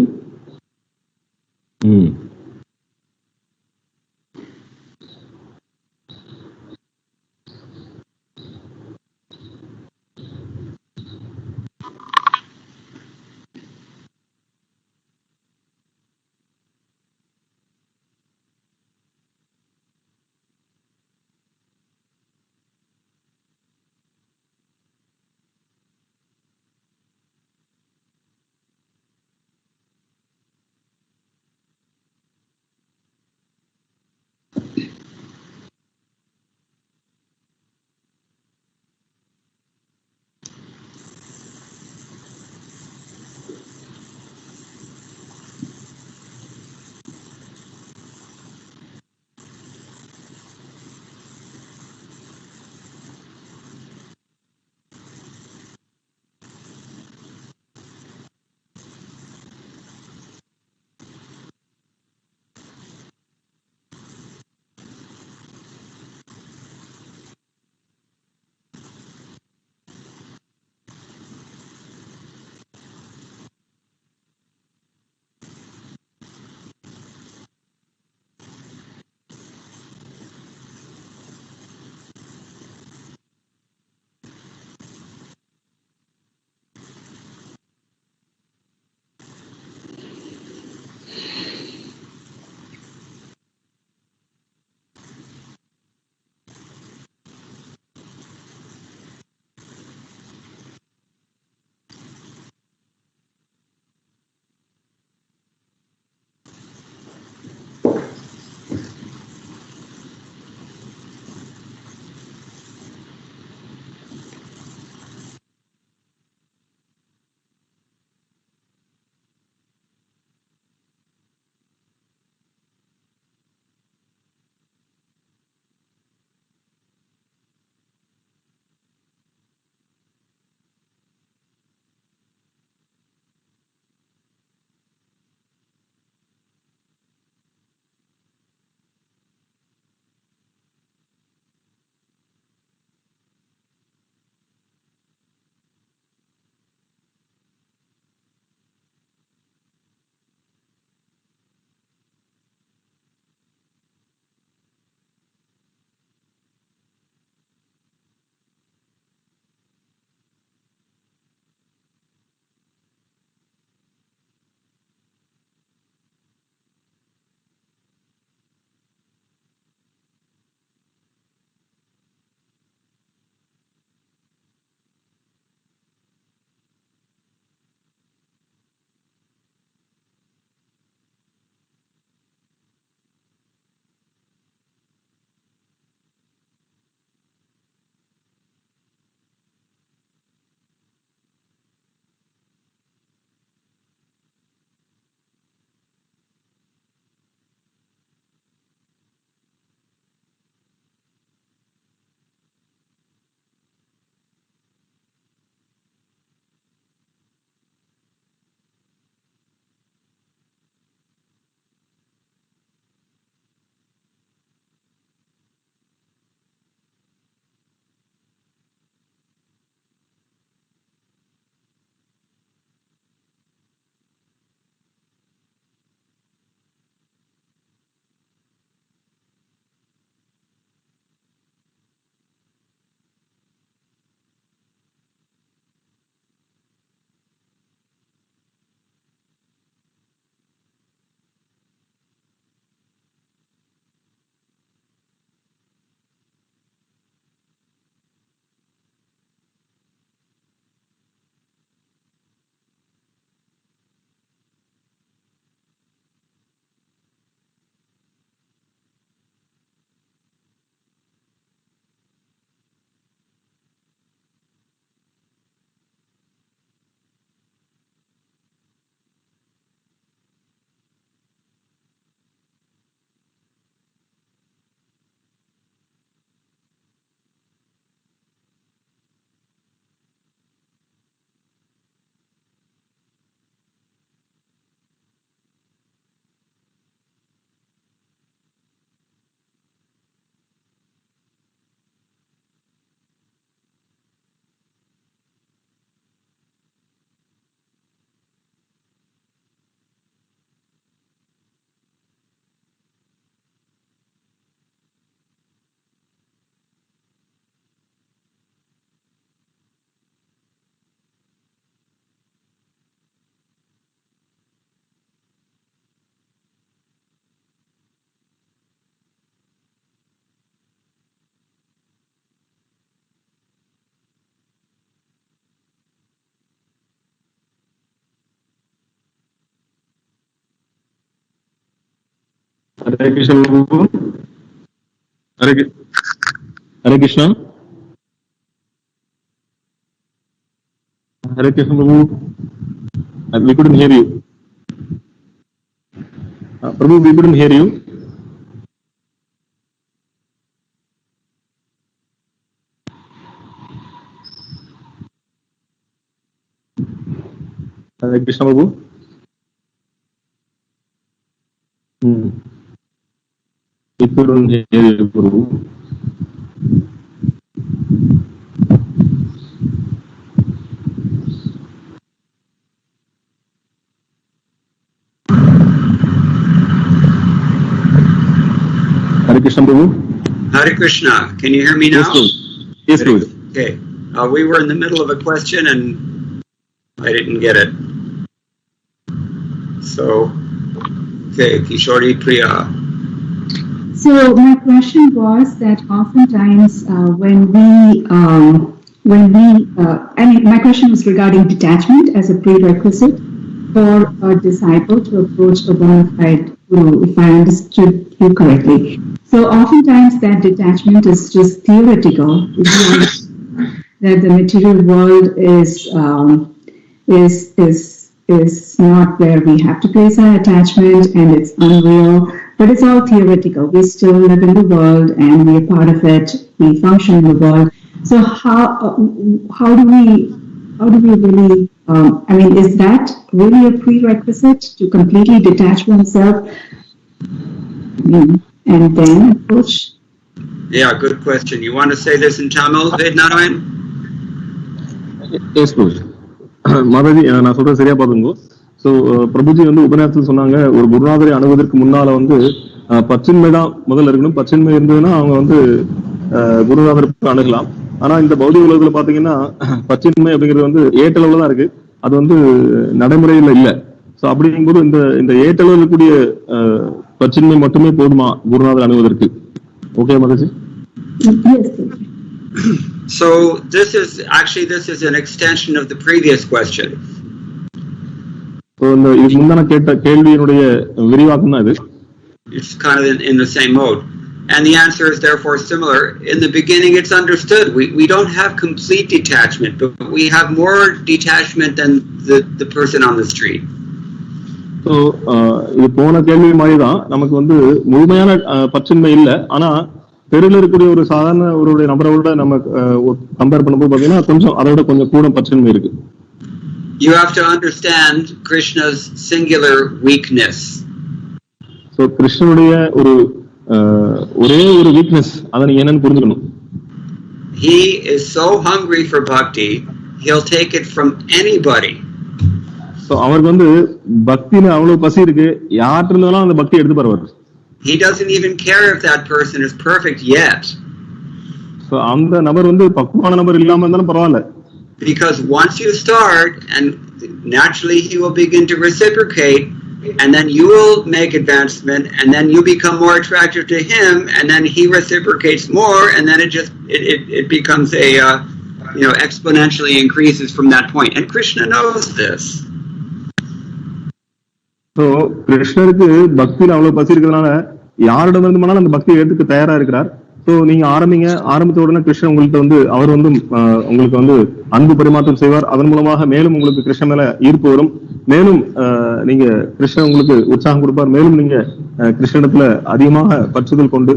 [SPEAKER 1] Hare Krishna Prabhu. Hare Krishna. Hare Krishna Prabhu. We couldn't hear you. Prabhu, we couldn't hear you. Hare Krishna Prabhu. We couldn't hear you, Prabhu. Hare Krishna Prabhu.
[SPEAKER 2] Hare Krishna. Can you hear me now?
[SPEAKER 1] Yes, Prabhu.
[SPEAKER 2] Okay. We were in the middle of a question and I didn't get it. So, okay, Kishori Priya.
[SPEAKER 4] So my question was that oftentimes my question was regarding detachment as a prerequisite for a disciple to approach a bona fide guru, if I understood you correctly. So oftentimes that detachment is just theoretical. That the material world is not where we have to place our attachment and it's unreal, but it's all theoretical. We still live in the world and we are part of it. We function in the world. So how do we really? Is that really a prerequisite to completely detach oneself and then approach?
[SPEAKER 2] Yeah, good question. You want to say this in Tamil, Vednarayan?
[SPEAKER 1] Yes, Prabhu. Mataji நான் சொல்றது சரியா பாத்துங்க. So Prabhuji வந்து உபன்யாசத்தில் சொன்னாங்க, ஒரு குருநாதரை அணுவதற்கு முன்னால வந்து பச்சின்மை தான் முதல்ல இருக்கணும். பச்சின்மை இருந்ததுன்னா அவங்க வந்து குருநாதருக்கு அணுகலாம். ஆனா இந்த பௌதிக உலகத்துல பாத்தீங்கன்னா பச்சின்மை அப்படிங்கிறது வந்து ஏட்டளவுல தான் இருக்கு. அது வந்து நடைமுறையில இல்ல. ஸோ அப்படிங்கும்போது இந்த ஏட்டளவில் இருக்கக்கூடிய பச்சின்மை மட்டுமே போதுமா குருநாதர் அணுவதற்கு? Okay Mataji.
[SPEAKER 2] So this is an extension of the previous question.
[SPEAKER 1] So இதுக்கு முன்னாடி கேட்ட கேள்வியினுடைய விரிவாக்கம் தான் இது.
[SPEAKER 2] It's kind of in the same mode. And the answer is therefore similar. In the beginning it's understood. We don't have complete detachment, but we have more detachment than the person on the street.
[SPEAKER 1] So இது போன கேள்வி மாதிரி தான். நமக்கு வந்து முழுமையான பச்சின்மை இல்லை. ஆனா தெருவில் இருக்கக்கூடிய ஒரு சாதாரண ஒரு நபரோட நம்ம கம்பேர் பண்ணும்போது பாத்தீங்கன்னா கொஞ்சம் அதை விட கொஞ்சம் கூட பச்சின்மை இருக்கு.
[SPEAKER 2] You have to understand Krishna's singular weakness.
[SPEAKER 1] So கிருஷ்ணனுடைய ஒரே ஒரு வீக்னஸ், அதை நீங்க என்னன்னு புரிஞ்சுக்கணும்.
[SPEAKER 2] He is so hungry for bhakti, he'll take it from anybody.
[SPEAKER 1] So அவருக்கு வந்து பக்தியில அவ்வளவு பசி இருக்கு, யார்கிட்ட இருந்தாலும் அந்த பக்தி எடுத்து பரவாரு.
[SPEAKER 2] He doesn't even care if that person is perfect yet.
[SPEAKER 1] So அந்த நபர் வந்து பக்குவான நபர் இல்லாம இருந்தாலும் பரவாயில்ல.
[SPEAKER 2] Because once you start, and naturally he will begin to reciprocate, and then you will make advancement, and then you become more attractive to him, and then he reciprocates more, and then it becomes a exponentially increases from that point. And Krishna knows this.
[SPEAKER 1] So கிருஷ்ணருக்கு பக்தியில அவ்வளவு பசி இருக்கிறதுனால யாரிடம் இருந்து வேணாலும் அந்த பக்தியை எடுத்துக்க தயாரா இருக்கிறார். ஸோ நீங்க ஆரம்பித்த உடனே கிருஷ்ணன் உங்கள்கிட்ட வந்து அவர் வந்து உங்களுக்கு வந்து அன்பு பரிமாற்றம் செய்வார். அதன் மூலமாக மேலும் உங்களுக்கு கிருஷ்ணன் மேல ஈர்ப்பு வரும். மேலும் நீங்க கிருஷ்ணன் உங்களுக்கு உற்சாகம் கொடுப்பார். மேலும் நீங்க கிருஷ்ணனிடத்துல அதிகமாக பற்றுதல் கொண்டு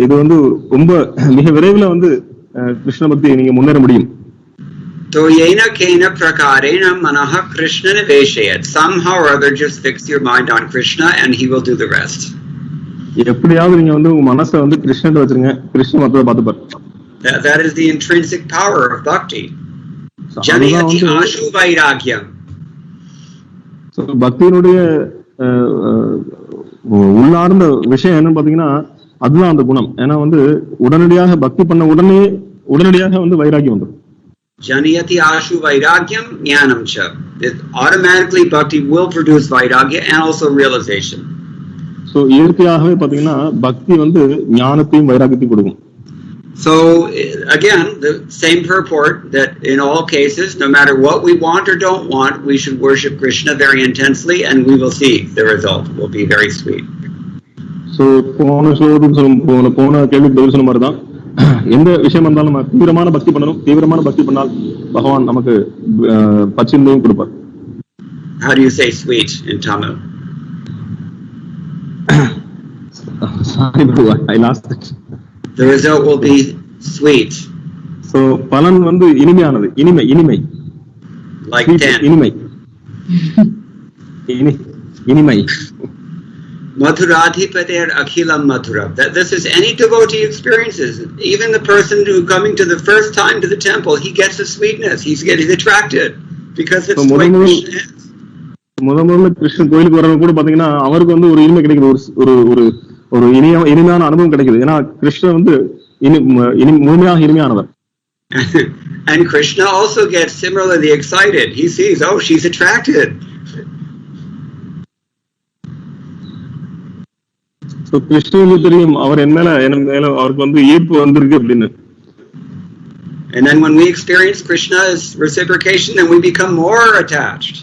[SPEAKER 1] இது வந்து ரொம்ப மிக விரைவில் வந்து கிருஷ்ண பக்தி நீங்க முன்னேற முடியும்.
[SPEAKER 2] So yena kena prakarena manaha Krishna niveshayat. Somehow or other just fix your mind on Krishna and he will do the rest.
[SPEAKER 1] எப்படியாவது நீங்க வந்து உங்க மனசை வந்து கிருஷ்ணன் வச்சிருங்க, Krishnan மத்தத பாத்துப்பார்.
[SPEAKER 2] That is the intrinsic power of bhakti. Janiyati ashu vairagyam.
[SPEAKER 1] So பக்தியினுடைய உள்ளார்ந்த விஷயம் என்னன்னு பாத்தீங்கன்னா அதுதான் அந்த குணம். ஏன்னா வந்து உடனடியாக பக்தி பண்ண உடனடியாக வந்து வைராகியம் வந்துடும்.
[SPEAKER 2] Janiyati ashu vairagyam jnanam cha. Automatically bhakti will produce vairagya and also realization.
[SPEAKER 1] So இயற்கையாகவே பாத்தீங்கன்னா பக்தி வந்து ஞானத்தையும் வைராகியத்தையும் கொடுக்கும்.
[SPEAKER 2] So again, the same purport that in all cases, no matter what we want or don't want, we should worship Krishna very intensely, and we will see the result will be very sweet.
[SPEAKER 1] So போன கேள்விக்கு பதில் சொன்ன மாதிரிதான் எந்த விஷயம் இருந்தாலும் நம்ம தீவிரமான பக்தி பண்ணணும். தீவிரமான பக்தி பண்ணால் பகவான் நமக்கு பச்சின்பையும் கொடுப்பார்.
[SPEAKER 2] How do you say sweet in Tamil?
[SPEAKER 1] Sorry bro, I lost it.
[SPEAKER 2] The result will be sweet.
[SPEAKER 1] So பலன் வந்து இனிமையானது. இனிமை
[SPEAKER 2] like 10.
[SPEAKER 1] இனிமை
[SPEAKER 2] Madhuradhipater akhilam madhura. That this is any devotee experiences. Even the person who coming to the first time to the temple, he gets a sweetness. He's getting attracted because it's the way Krishna is.
[SPEAKER 1] முதல்ல கிருஷ்ணன் கோயிலுக்கு வரவங்க கூட பாத்தீங்கன்னா அவருக்கு வந்து ஒரு இனிமை கிடைக்குது, ஒரு ஒரு ஒரு இனிமையான அனுபவம் கிடைக்குது. ஏன்னா கிருஷ்ணன் வந்து முழுமையாக இனிமையானவர்.
[SPEAKER 2] And Krishna also gets similarly excited. He sees, oh, she's attracted.
[SPEAKER 1] So கிருஷ்ணனுக்கு தெரியும் அவர் என் மேல அவருக்கு வந்து ஈர்ப்பு வந்திருக்கு அப்படின்னு.
[SPEAKER 2] And then when we experience Krishna's reciprocation, then we become more attached.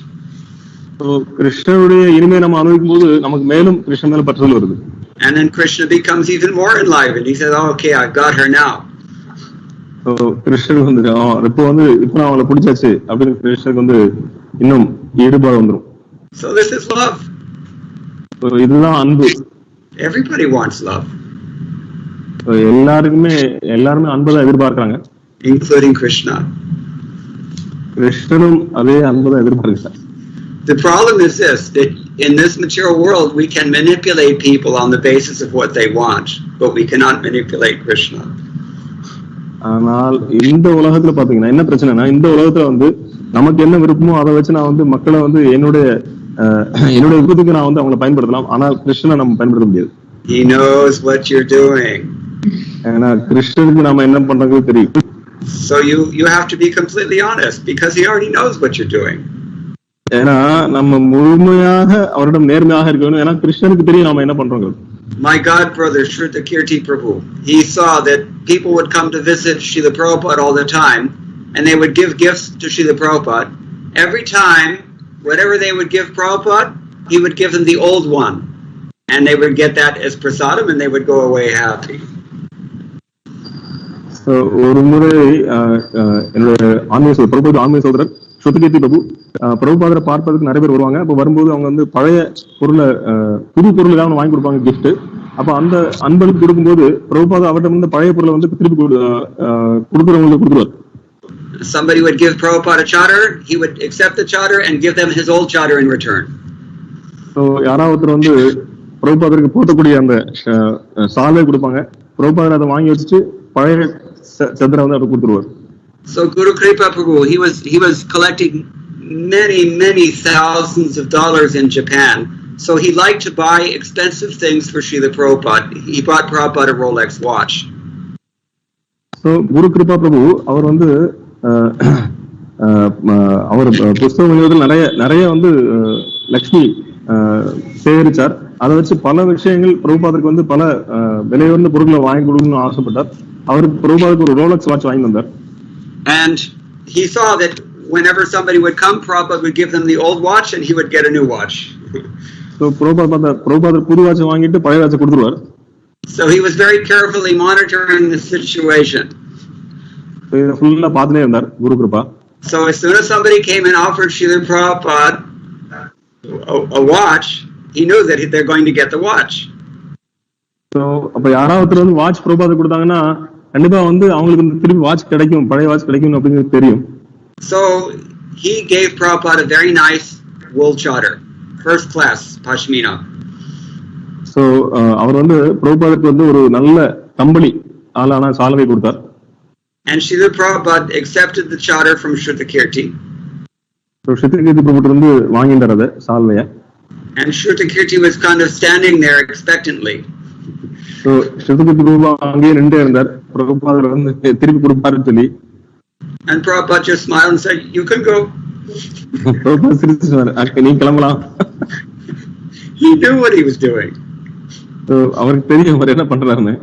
[SPEAKER 1] So கிருஷ்ணனுடைய இனிமையை நம்ம அனுபவிக்கும் போது நமக்கு மேலும் கிருஷ்ணன் மேல பற்றுதல் வருது.
[SPEAKER 2] And then Krishna becomes even more enlivened. He says, oh, okay, I've got her now.
[SPEAKER 1] So கிருஷ்ணனுக்கு வந்து இப்போ நான் அவளை பிடிச்சாச்சு அப்படின்னு கிருஷ்ணனுக்கு வந்து இன்னும் ஈடுபாடு வந்துடும்.
[SPEAKER 2] So this is love.
[SPEAKER 1] So இதுதான் அன்பு.
[SPEAKER 2] Everybody wants love.
[SPEAKER 1] So எல்லாருமே அன்புதான் எதிர்பார்க்கறாங்க,
[SPEAKER 2] including Krishna.
[SPEAKER 1] கிருஷ்ணனும் அதே அன்புதான் எதிர்பார்க்கிறார்.
[SPEAKER 2] The problem is this, that in this material world we can manipulate people on the basis of what they want, but we cannot manipulate Krishna.
[SPEAKER 1] ஆனால் இந்த உலகத்துல பாத்தீங்கன்னா என்ன பிரச்சனைனா, இந்த உலகத்துல வந்து நமக்கு என்ன விருப்பமோ அதை வச்சு நான் வந்து மக்களை வந்து என்னுடைய விருப்பத்துக்கு நான் வந்து அவங்களை பயன்படுத்தலாம். ஆனால் கிருஷ்ணனை நம்ம பயன்படுத்த முடியாது.
[SPEAKER 2] He knows what you're doing.
[SPEAKER 1] ஏன்னா கிருஷ்ணனுக்கு நாம என்ன பண்றது தெரியும்.
[SPEAKER 2] So you have to be completely honest because he already knows what you're doing.
[SPEAKER 1] ஏன்னா நம்ம முழுமையாக அவரிடம் நேர்மையாக இருக்கணும். ஏன்னா கிருஷ்ணனுக்கு தெரியும் நாம என்ன பண்றோம்.
[SPEAKER 2] My god brother Shrita Kirti Prabhu, he saw that people would come to visit Srila Prabhupada all the time and they would give gifts to Srila Prabhupada. Every time, whatever they would give Prabhupada, he would give them the old one. And they would get that as prasadam and they would go away happy.
[SPEAKER 1] So ஒரு முறை என்னோட ஆன்மீக சகோதரர் ஸ்ருதிகீர்த்தி பிரபு பிரபுபாதரை பார்ப்பதற்கு நிறைய பேர் வருவாங்க. அப்ப வரும்போது அவங்க வந்து பழைய பொருளை புது பொருள் ஏதாவது வாங்கி கொடுப்பாங்க கிஃப்ட். அப்ப அந்த அன்பளிப்பு கொடுக்கும்போது பிரபுபாதர் அவர்கிட்ட வந்து பழைய பொருளை வந்து திருப்பி கொடுக்குறவங்களுக்கு கொடுத்துருவார்.
[SPEAKER 2] Somebody would give Prabhupada a charter, he would accept the charter and give them his old charter in return.
[SPEAKER 1] So யாராவது ஒருத்தர் வந்து பிரபுபாதருக்கு போட்டக்கூடிய அந்த சாலை கொடுப்பாங்க. பிரபுபாதர் அதை வாங்கி வச்சுட்டு பழைய சந்திர வந்து அவர் கொடுத்துருவார்.
[SPEAKER 2] So Guru Kripa Prabhu, he was collecting many thousands of dollars in Japan. So he liked to buy expensive things for Srila Prabhupada. He bought Prabhupada a Rolex watch. So
[SPEAKER 1] Guru Kripa Prabhu அவர் வந்து அவர் புஸ்தக விநியோகத்தில் நிறைய வந்து லட்சுமி சேகரிச்சார். அதை வச்சு பல விஷயங்கள் பிரபுபாதருக்கு வந்து பல விலையுயர்ந்த பொருட்களை வாங்கி கொடுக்கணும்னு ஆசைப்பட்டார். அவருக்கு பிரபுபாதருக்கு ஒரு ரோலக்ஸ் வாட்ச் வாங்கி வந்தார்.
[SPEAKER 2] And he saw that whenever somebody would come, Prabhupada would give them the old watch and he would get a new watch.
[SPEAKER 1] So பிரபுபாதர் புது வாட்ச் வாங்கிட்டு பழைய வாட்ச் கொடுத்துருவார்.
[SPEAKER 2] So he was very carefully monitoring the situation.
[SPEAKER 1] ஃபுல்லா பார்த்துட்டே இருந்தார் குரு Kripa.
[SPEAKER 2] So as soon as somebody came and offered Srila Prabhupada a watch, he knew that they're going to get the watch.
[SPEAKER 1] So அப்ப யாராவது வந்து watch பிரபுபாதர் கொடுத்தாங்கன்னா கண்டிப்பா வந்து அவங்களுக்கு திருப்பி வாட்ச் கிடைக்கும், பழைய வாட்ச் கிடைக்கும் அப்படிங்கிறது தெரியும்.
[SPEAKER 2] So he gave Prabhupada a very nice wool charter, first class pashmina.
[SPEAKER 1] So அவர் வந்து பிரபுபாதருக்கு வந்து ஒரு நல்ல கம்பளி ஆளான சால்வை கொடுத்தார்.
[SPEAKER 2] And Srila Prabhupada accepted the charter from Shrita Kirti.
[SPEAKER 1] So Shrita Kirti பிரபுட்ட இருந்து வாங்கிட்டார் அத சால்வைய.
[SPEAKER 2] And Shrita Kirti was kind of standing there expectantly.
[SPEAKER 1] So Shrita Kirti பிரபு அங்கேயே நின்று இருந்தார். பிரபுபாதர் வந்து திருப்பி கொடுப்பாருன்னு சொல்லி.
[SPEAKER 2] And Prabhupada just smiled and said, "You can go."
[SPEAKER 1] பிரபுபாதர் சிரிச்சு சொன்னார், நீ கிளம்பலாம்.
[SPEAKER 2] He knew what he was doing.
[SPEAKER 1] So அவருக்கு தெரியும் அவர் என்ன பண்றாருன்னு.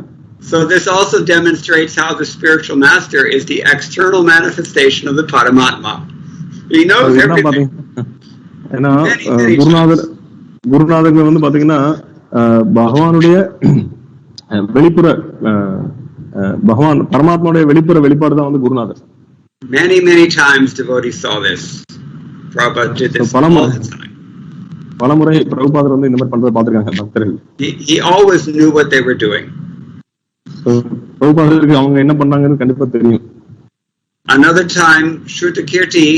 [SPEAKER 2] So this also demonstrates how the spiritual master is the external manifestation of the Paramatma. He knows everything.
[SPEAKER 1] ஏன்னா குருநாதர்கள் வந்து பாத்தீங்கன்னா பகவானுடைய வெளிப்புற பகவான் பரமாத்மாவுடைய வெளிப்புற வெளிப்பாடு தான் வந்து குருநாதர்.
[SPEAKER 2] Many times devotees saw this. Prabhupada did this all the time.
[SPEAKER 1] பலமுறை பிரபுபாதர் வந்து இந்த மாதிரி பண்றதை பார்த்திருக்காங்க பக்தர்கள்.
[SPEAKER 2] He always knew what they were doing.
[SPEAKER 1] பிரபுபாதருக்கு அவங்க என்ன பண்ணாங்கன்னு கண்டிப்பா தெரியும்.
[SPEAKER 2] Another time, Shrutakirti,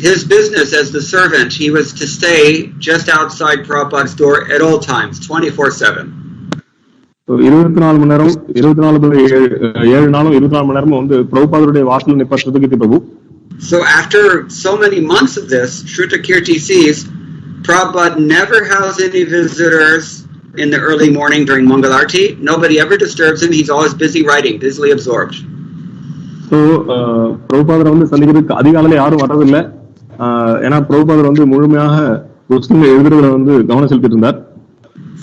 [SPEAKER 2] his business as the servant, he was to stay just outside Prabhupada's door at all times, 24/7.
[SPEAKER 1] 24 மணி நேரம் 7 நாளும் 24 மணி நேரமும் வந்து பிரபுபாதருடைய வாசல்ல நிப்பார் ஸ்ருதகீர்த்தி பிரபு.
[SPEAKER 2] So after so many months of this, Shrutakirti sees Prabhupada never has any visitors in the early morning during Mangalarti. Nobody ever disturbs him. He's always busy writing, busily absorbed.
[SPEAKER 1] So பிரபுபாதர் வந்து சந்திக்கிறதுக்கு அதிகாலையில யாரும் வரதில்லை. ஏன்னா பிரபுபாதர் வந்து முழுமையாக புஸ்தகங்கள் எழுதுறதுல வந்து கவனம் செலுத்திட்டு இருந்தார்.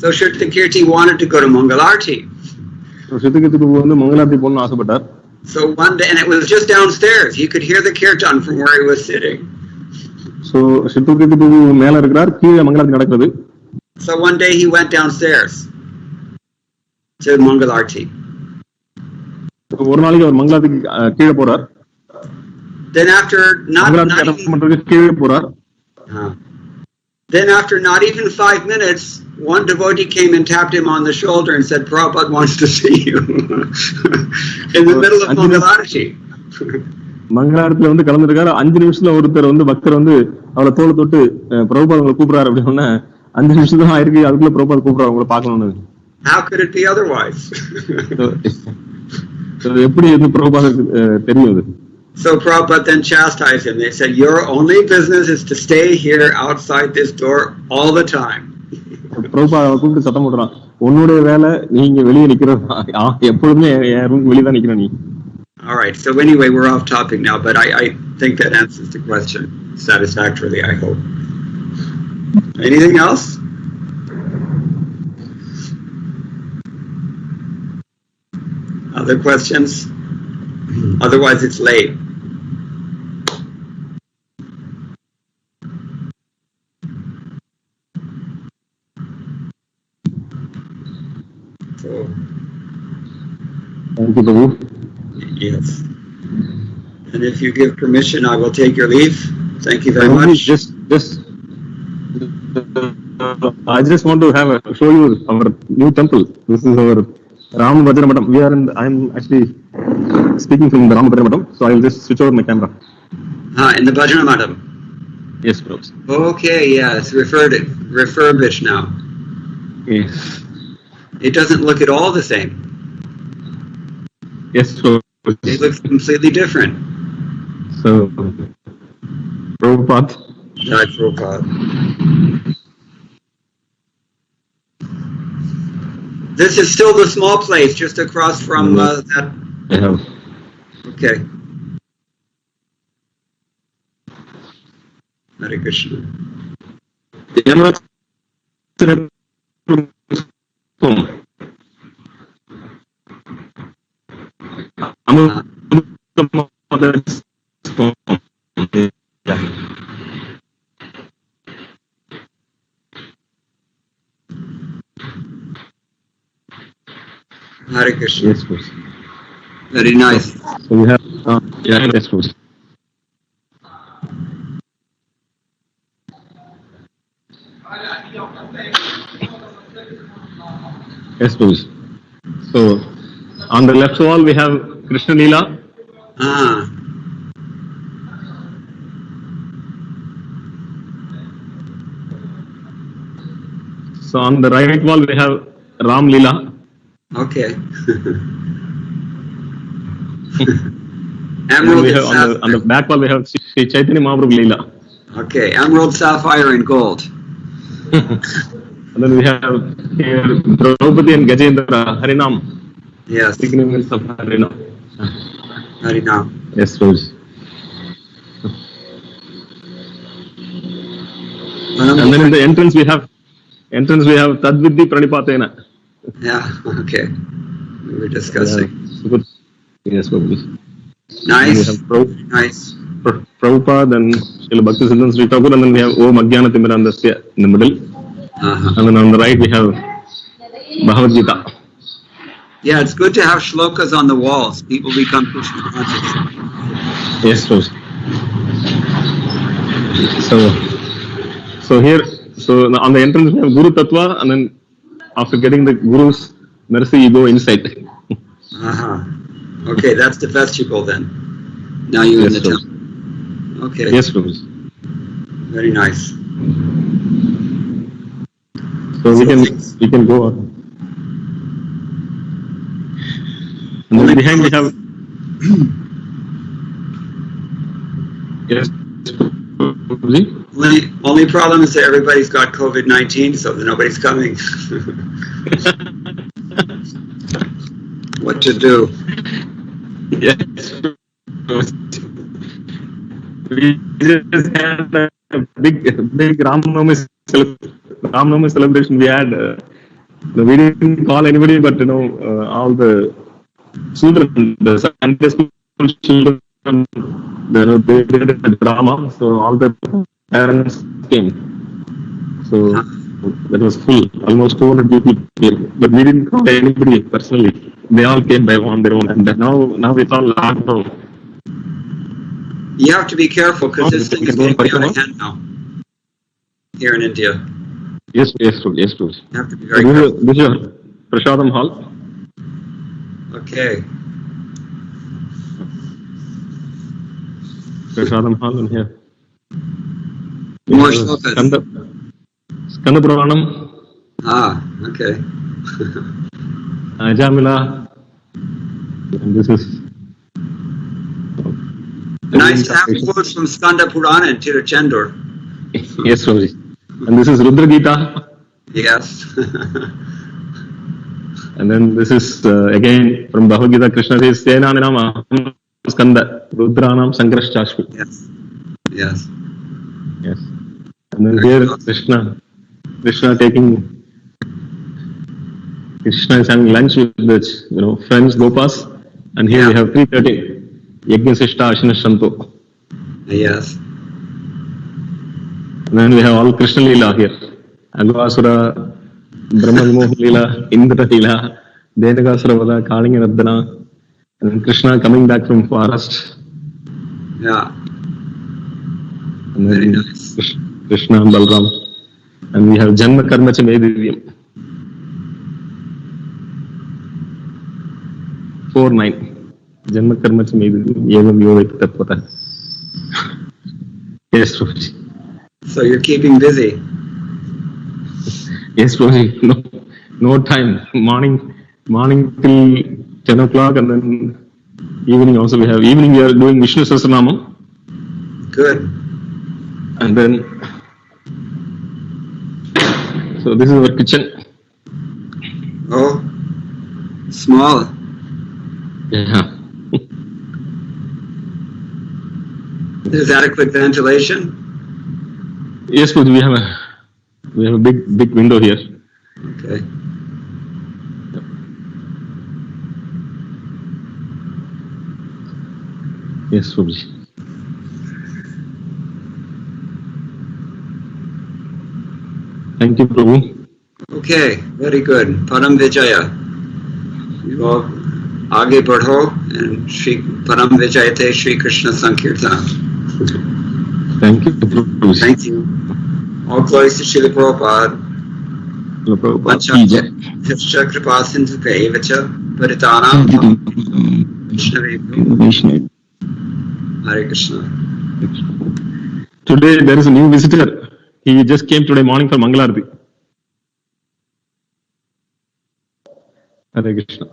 [SPEAKER 2] So Shrutakirti wanted to go to Mangalarti.
[SPEAKER 1] Shrutakirti பிரபு வந்து மங்களார்த்தி போகணும்னு ஆசைப்பட்டார்.
[SPEAKER 2] So one day, and it was just downstairs. He could hear the kirtan from where he was sitting.
[SPEAKER 1] So Shrutakirti பிரபு மேல இருக்கிறார், கீழே மங்களார்த்தி நடக்குது.
[SPEAKER 2] So one day he went downstairs to Mangalarti.
[SPEAKER 1] ஒரு நாளைக்கு அவர் மங்களார்த்திக்கு கீழே போறார்.
[SPEAKER 2] Then after not even 5 minutes, one devotee came and tapped him on the shoulder and said, Prabhupada wants to see you. In the middle of Mangalarti.
[SPEAKER 1] மங்களாரத்துல வந்து கலந்துருக்காரு. 5 நிமிஷத்துல ஒருத்தர் வந்து பக்தர் வந்து அவரை தோளை தொட்டு பிரபுபாத் உங்களை கூப்பிடுறாரு அப்படின்னு சொன்ன 5 நிமிஷம் தான் ஆயிருக்கு, அதுக்குள்ள பிரபுபாத் கூப்பிடுறாரு உங்களை பார்க்கணும்னு.
[SPEAKER 2] How could it be otherwise?
[SPEAKER 1] எப்படி வந்து பிரபுபாதுக்கு தெரியும்?
[SPEAKER 2] So Prabhupada then chastised him. They said, your only business is to stay here outside this door all the time.
[SPEAKER 1] Prabhupada கூப்பிட்டு சத்தம் போடுறான், உன்னுடைய வேலை நீங்க வெளியே நிக்கிறது, எப்பொழுதுமே வெளியே தான் நிக்கிற நீ.
[SPEAKER 2] All right, so anyway, we're off topic now, but I think that answers the question satisfactorily, I hope. Anything else? Other questions? Otherwise, it's late. So,
[SPEAKER 1] thank you, Prabhu.
[SPEAKER 2] Yes. And if you give permission, I will take your leave. Thank you very much.
[SPEAKER 1] I just want to show you our new temple. This is our Ram Bhajana Matam. I'm actually speaking from the Ram Bhajana Matam, so I will just switch over my camera.
[SPEAKER 2] In the Bhajana Matam?
[SPEAKER 1] Yes, bro.
[SPEAKER 2] Okay, yeah, it's refurbished now.
[SPEAKER 1] Yes.
[SPEAKER 2] It doesn't look at all the same.
[SPEAKER 1] Yes, so
[SPEAKER 2] it looks completely different.
[SPEAKER 1] So, Prabhupada.
[SPEAKER 2] Jai Prabhupada. This is still the small place just across from that.
[SPEAKER 1] Yeah.
[SPEAKER 2] Okay. Hare Krishna. Hare Krishna.
[SPEAKER 1] Yes, please.
[SPEAKER 2] Very nice.
[SPEAKER 1] So we have, yes, please. Yes, please. So on the left wall we have Krishna Leela. So on the right wall we have Ram Leela.
[SPEAKER 2] Okay.
[SPEAKER 1] Emerald we have on the back wall we have Sri Chaitanya Mahaprabhu Leela.
[SPEAKER 2] Okay, emerald, sapphire, and gold.
[SPEAKER 1] And then we have here Draupadi and Gajendra Harinam.
[SPEAKER 2] Yes.
[SPEAKER 1] Significance of Harinam.
[SPEAKER 2] Harinam.
[SPEAKER 1] Yes, Rose. And then in the entrance we have Tadvidhi Pranipatena.
[SPEAKER 2] Yeah, okay. We were discussing.
[SPEAKER 1] Good. Yes, Prabhu.
[SPEAKER 2] Nice. Nice.
[SPEAKER 1] Prabhupada and Srila Bhakti Siddhanta Sri Thakur, and then we have Om Ajnana Timirandasya in the middle. And then on the right we have Bhagavad Gita.
[SPEAKER 2] Yeah, it's good to have shlokas on the walls. People become Krishna conscious.
[SPEAKER 1] Yes, Prabhuji. So here, so on the entrance we have Guru Tattva, and then after getting the Guru's mercy, you go inside.
[SPEAKER 2] Okay, that's the vestibule then. Now you're in the temple. Okay.
[SPEAKER 1] Yes, Prabhuji.
[SPEAKER 2] Very nice.
[SPEAKER 1] So we can go on. And then behind we have yes, Prabhuji.
[SPEAKER 2] Only problem is that everybody's got COVID-19, so nobody's coming. What to do?
[SPEAKER 1] Yes. We just had a big Ramnavami celebration. We had, we didn't call anybody, but all the children, the Sunday school children, they did a drama, so all the parents came. So that was full, almost 200 people came. But we didn't call anybody personally. They all came by on their own. And now it's all lockdown.
[SPEAKER 2] You have to be careful because this thing is getting out of hand now. Here in India.
[SPEAKER 1] Yes, please.
[SPEAKER 2] You have to be very careful.
[SPEAKER 1] This is Prashadam Hall.
[SPEAKER 2] Okay.
[SPEAKER 1] Prashadam Hall in here.
[SPEAKER 2] More shlokas.
[SPEAKER 1] Skanda Puranam.
[SPEAKER 2] Okay.
[SPEAKER 1] Ajamila. And this is
[SPEAKER 2] nice to have quotes from Skanda Purana and Tirachendur.
[SPEAKER 1] Yes, Swamiji. And this is Rudra Gita.
[SPEAKER 2] Yes.
[SPEAKER 1] And then this is again from Bhagavad Gita. Krishna says, Senanam Skanda Rudranam Sangrashchashmi.
[SPEAKER 2] Yes.
[SPEAKER 1] And then here Krishna is having lunch with the friends Gopas, and here we have 3:30 Yajna Sishta Ashina Shanto.
[SPEAKER 2] Yes.
[SPEAKER 1] And then we have all Krishna Leela here. Agavasura, Brahma Vimoha Leela, Indra Leela, Denagasura Vada, Kalinga Nardana, and then Krishna coming back from forest.
[SPEAKER 2] Yeah.
[SPEAKER 1] And then
[SPEAKER 2] very nice.
[SPEAKER 1] Krishna and Balram. And we have Janma Karma Cha Medivyam. 4:9. Janma Karma Cha Medivyam. Yevam Yoga Tattvata. Yes, Prabhuji.
[SPEAKER 2] So you're keeping busy.
[SPEAKER 1] Yes, Prabhuji. No time. Morning till 10 o'clock, and then evening also we have. Evening we are doing Vishnu Sahasranamam.
[SPEAKER 2] Good.
[SPEAKER 1] And then, so this is our kitchen.
[SPEAKER 2] Oh, small.
[SPEAKER 1] Yeah.
[SPEAKER 2] There's adequate ventilation.
[SPEAKER 1] Yes, Prabhuji, we have a big window here.
[SPEAKER 2] Okay.
[SPEAKER 1] Yes, Prabhuji. Thank you, Prabhu.
[SPEAKER 2] Okay, very good. Param Vijaya. You all aage badho and Shri Param Vijayate Shri Krishna Sankirtana.
[SPEAKER 1] Thank you, Prabhu.
[SPEAKER 2] Thank you. All glories to Srila Prabhupada. Vacha kripa sindhu vacha paritanam Vishnavevo. Hare Krishna.
[SPEAKER 1] Today there is a new visitor. He just came today morning for Mangalarati. Hare Krishna.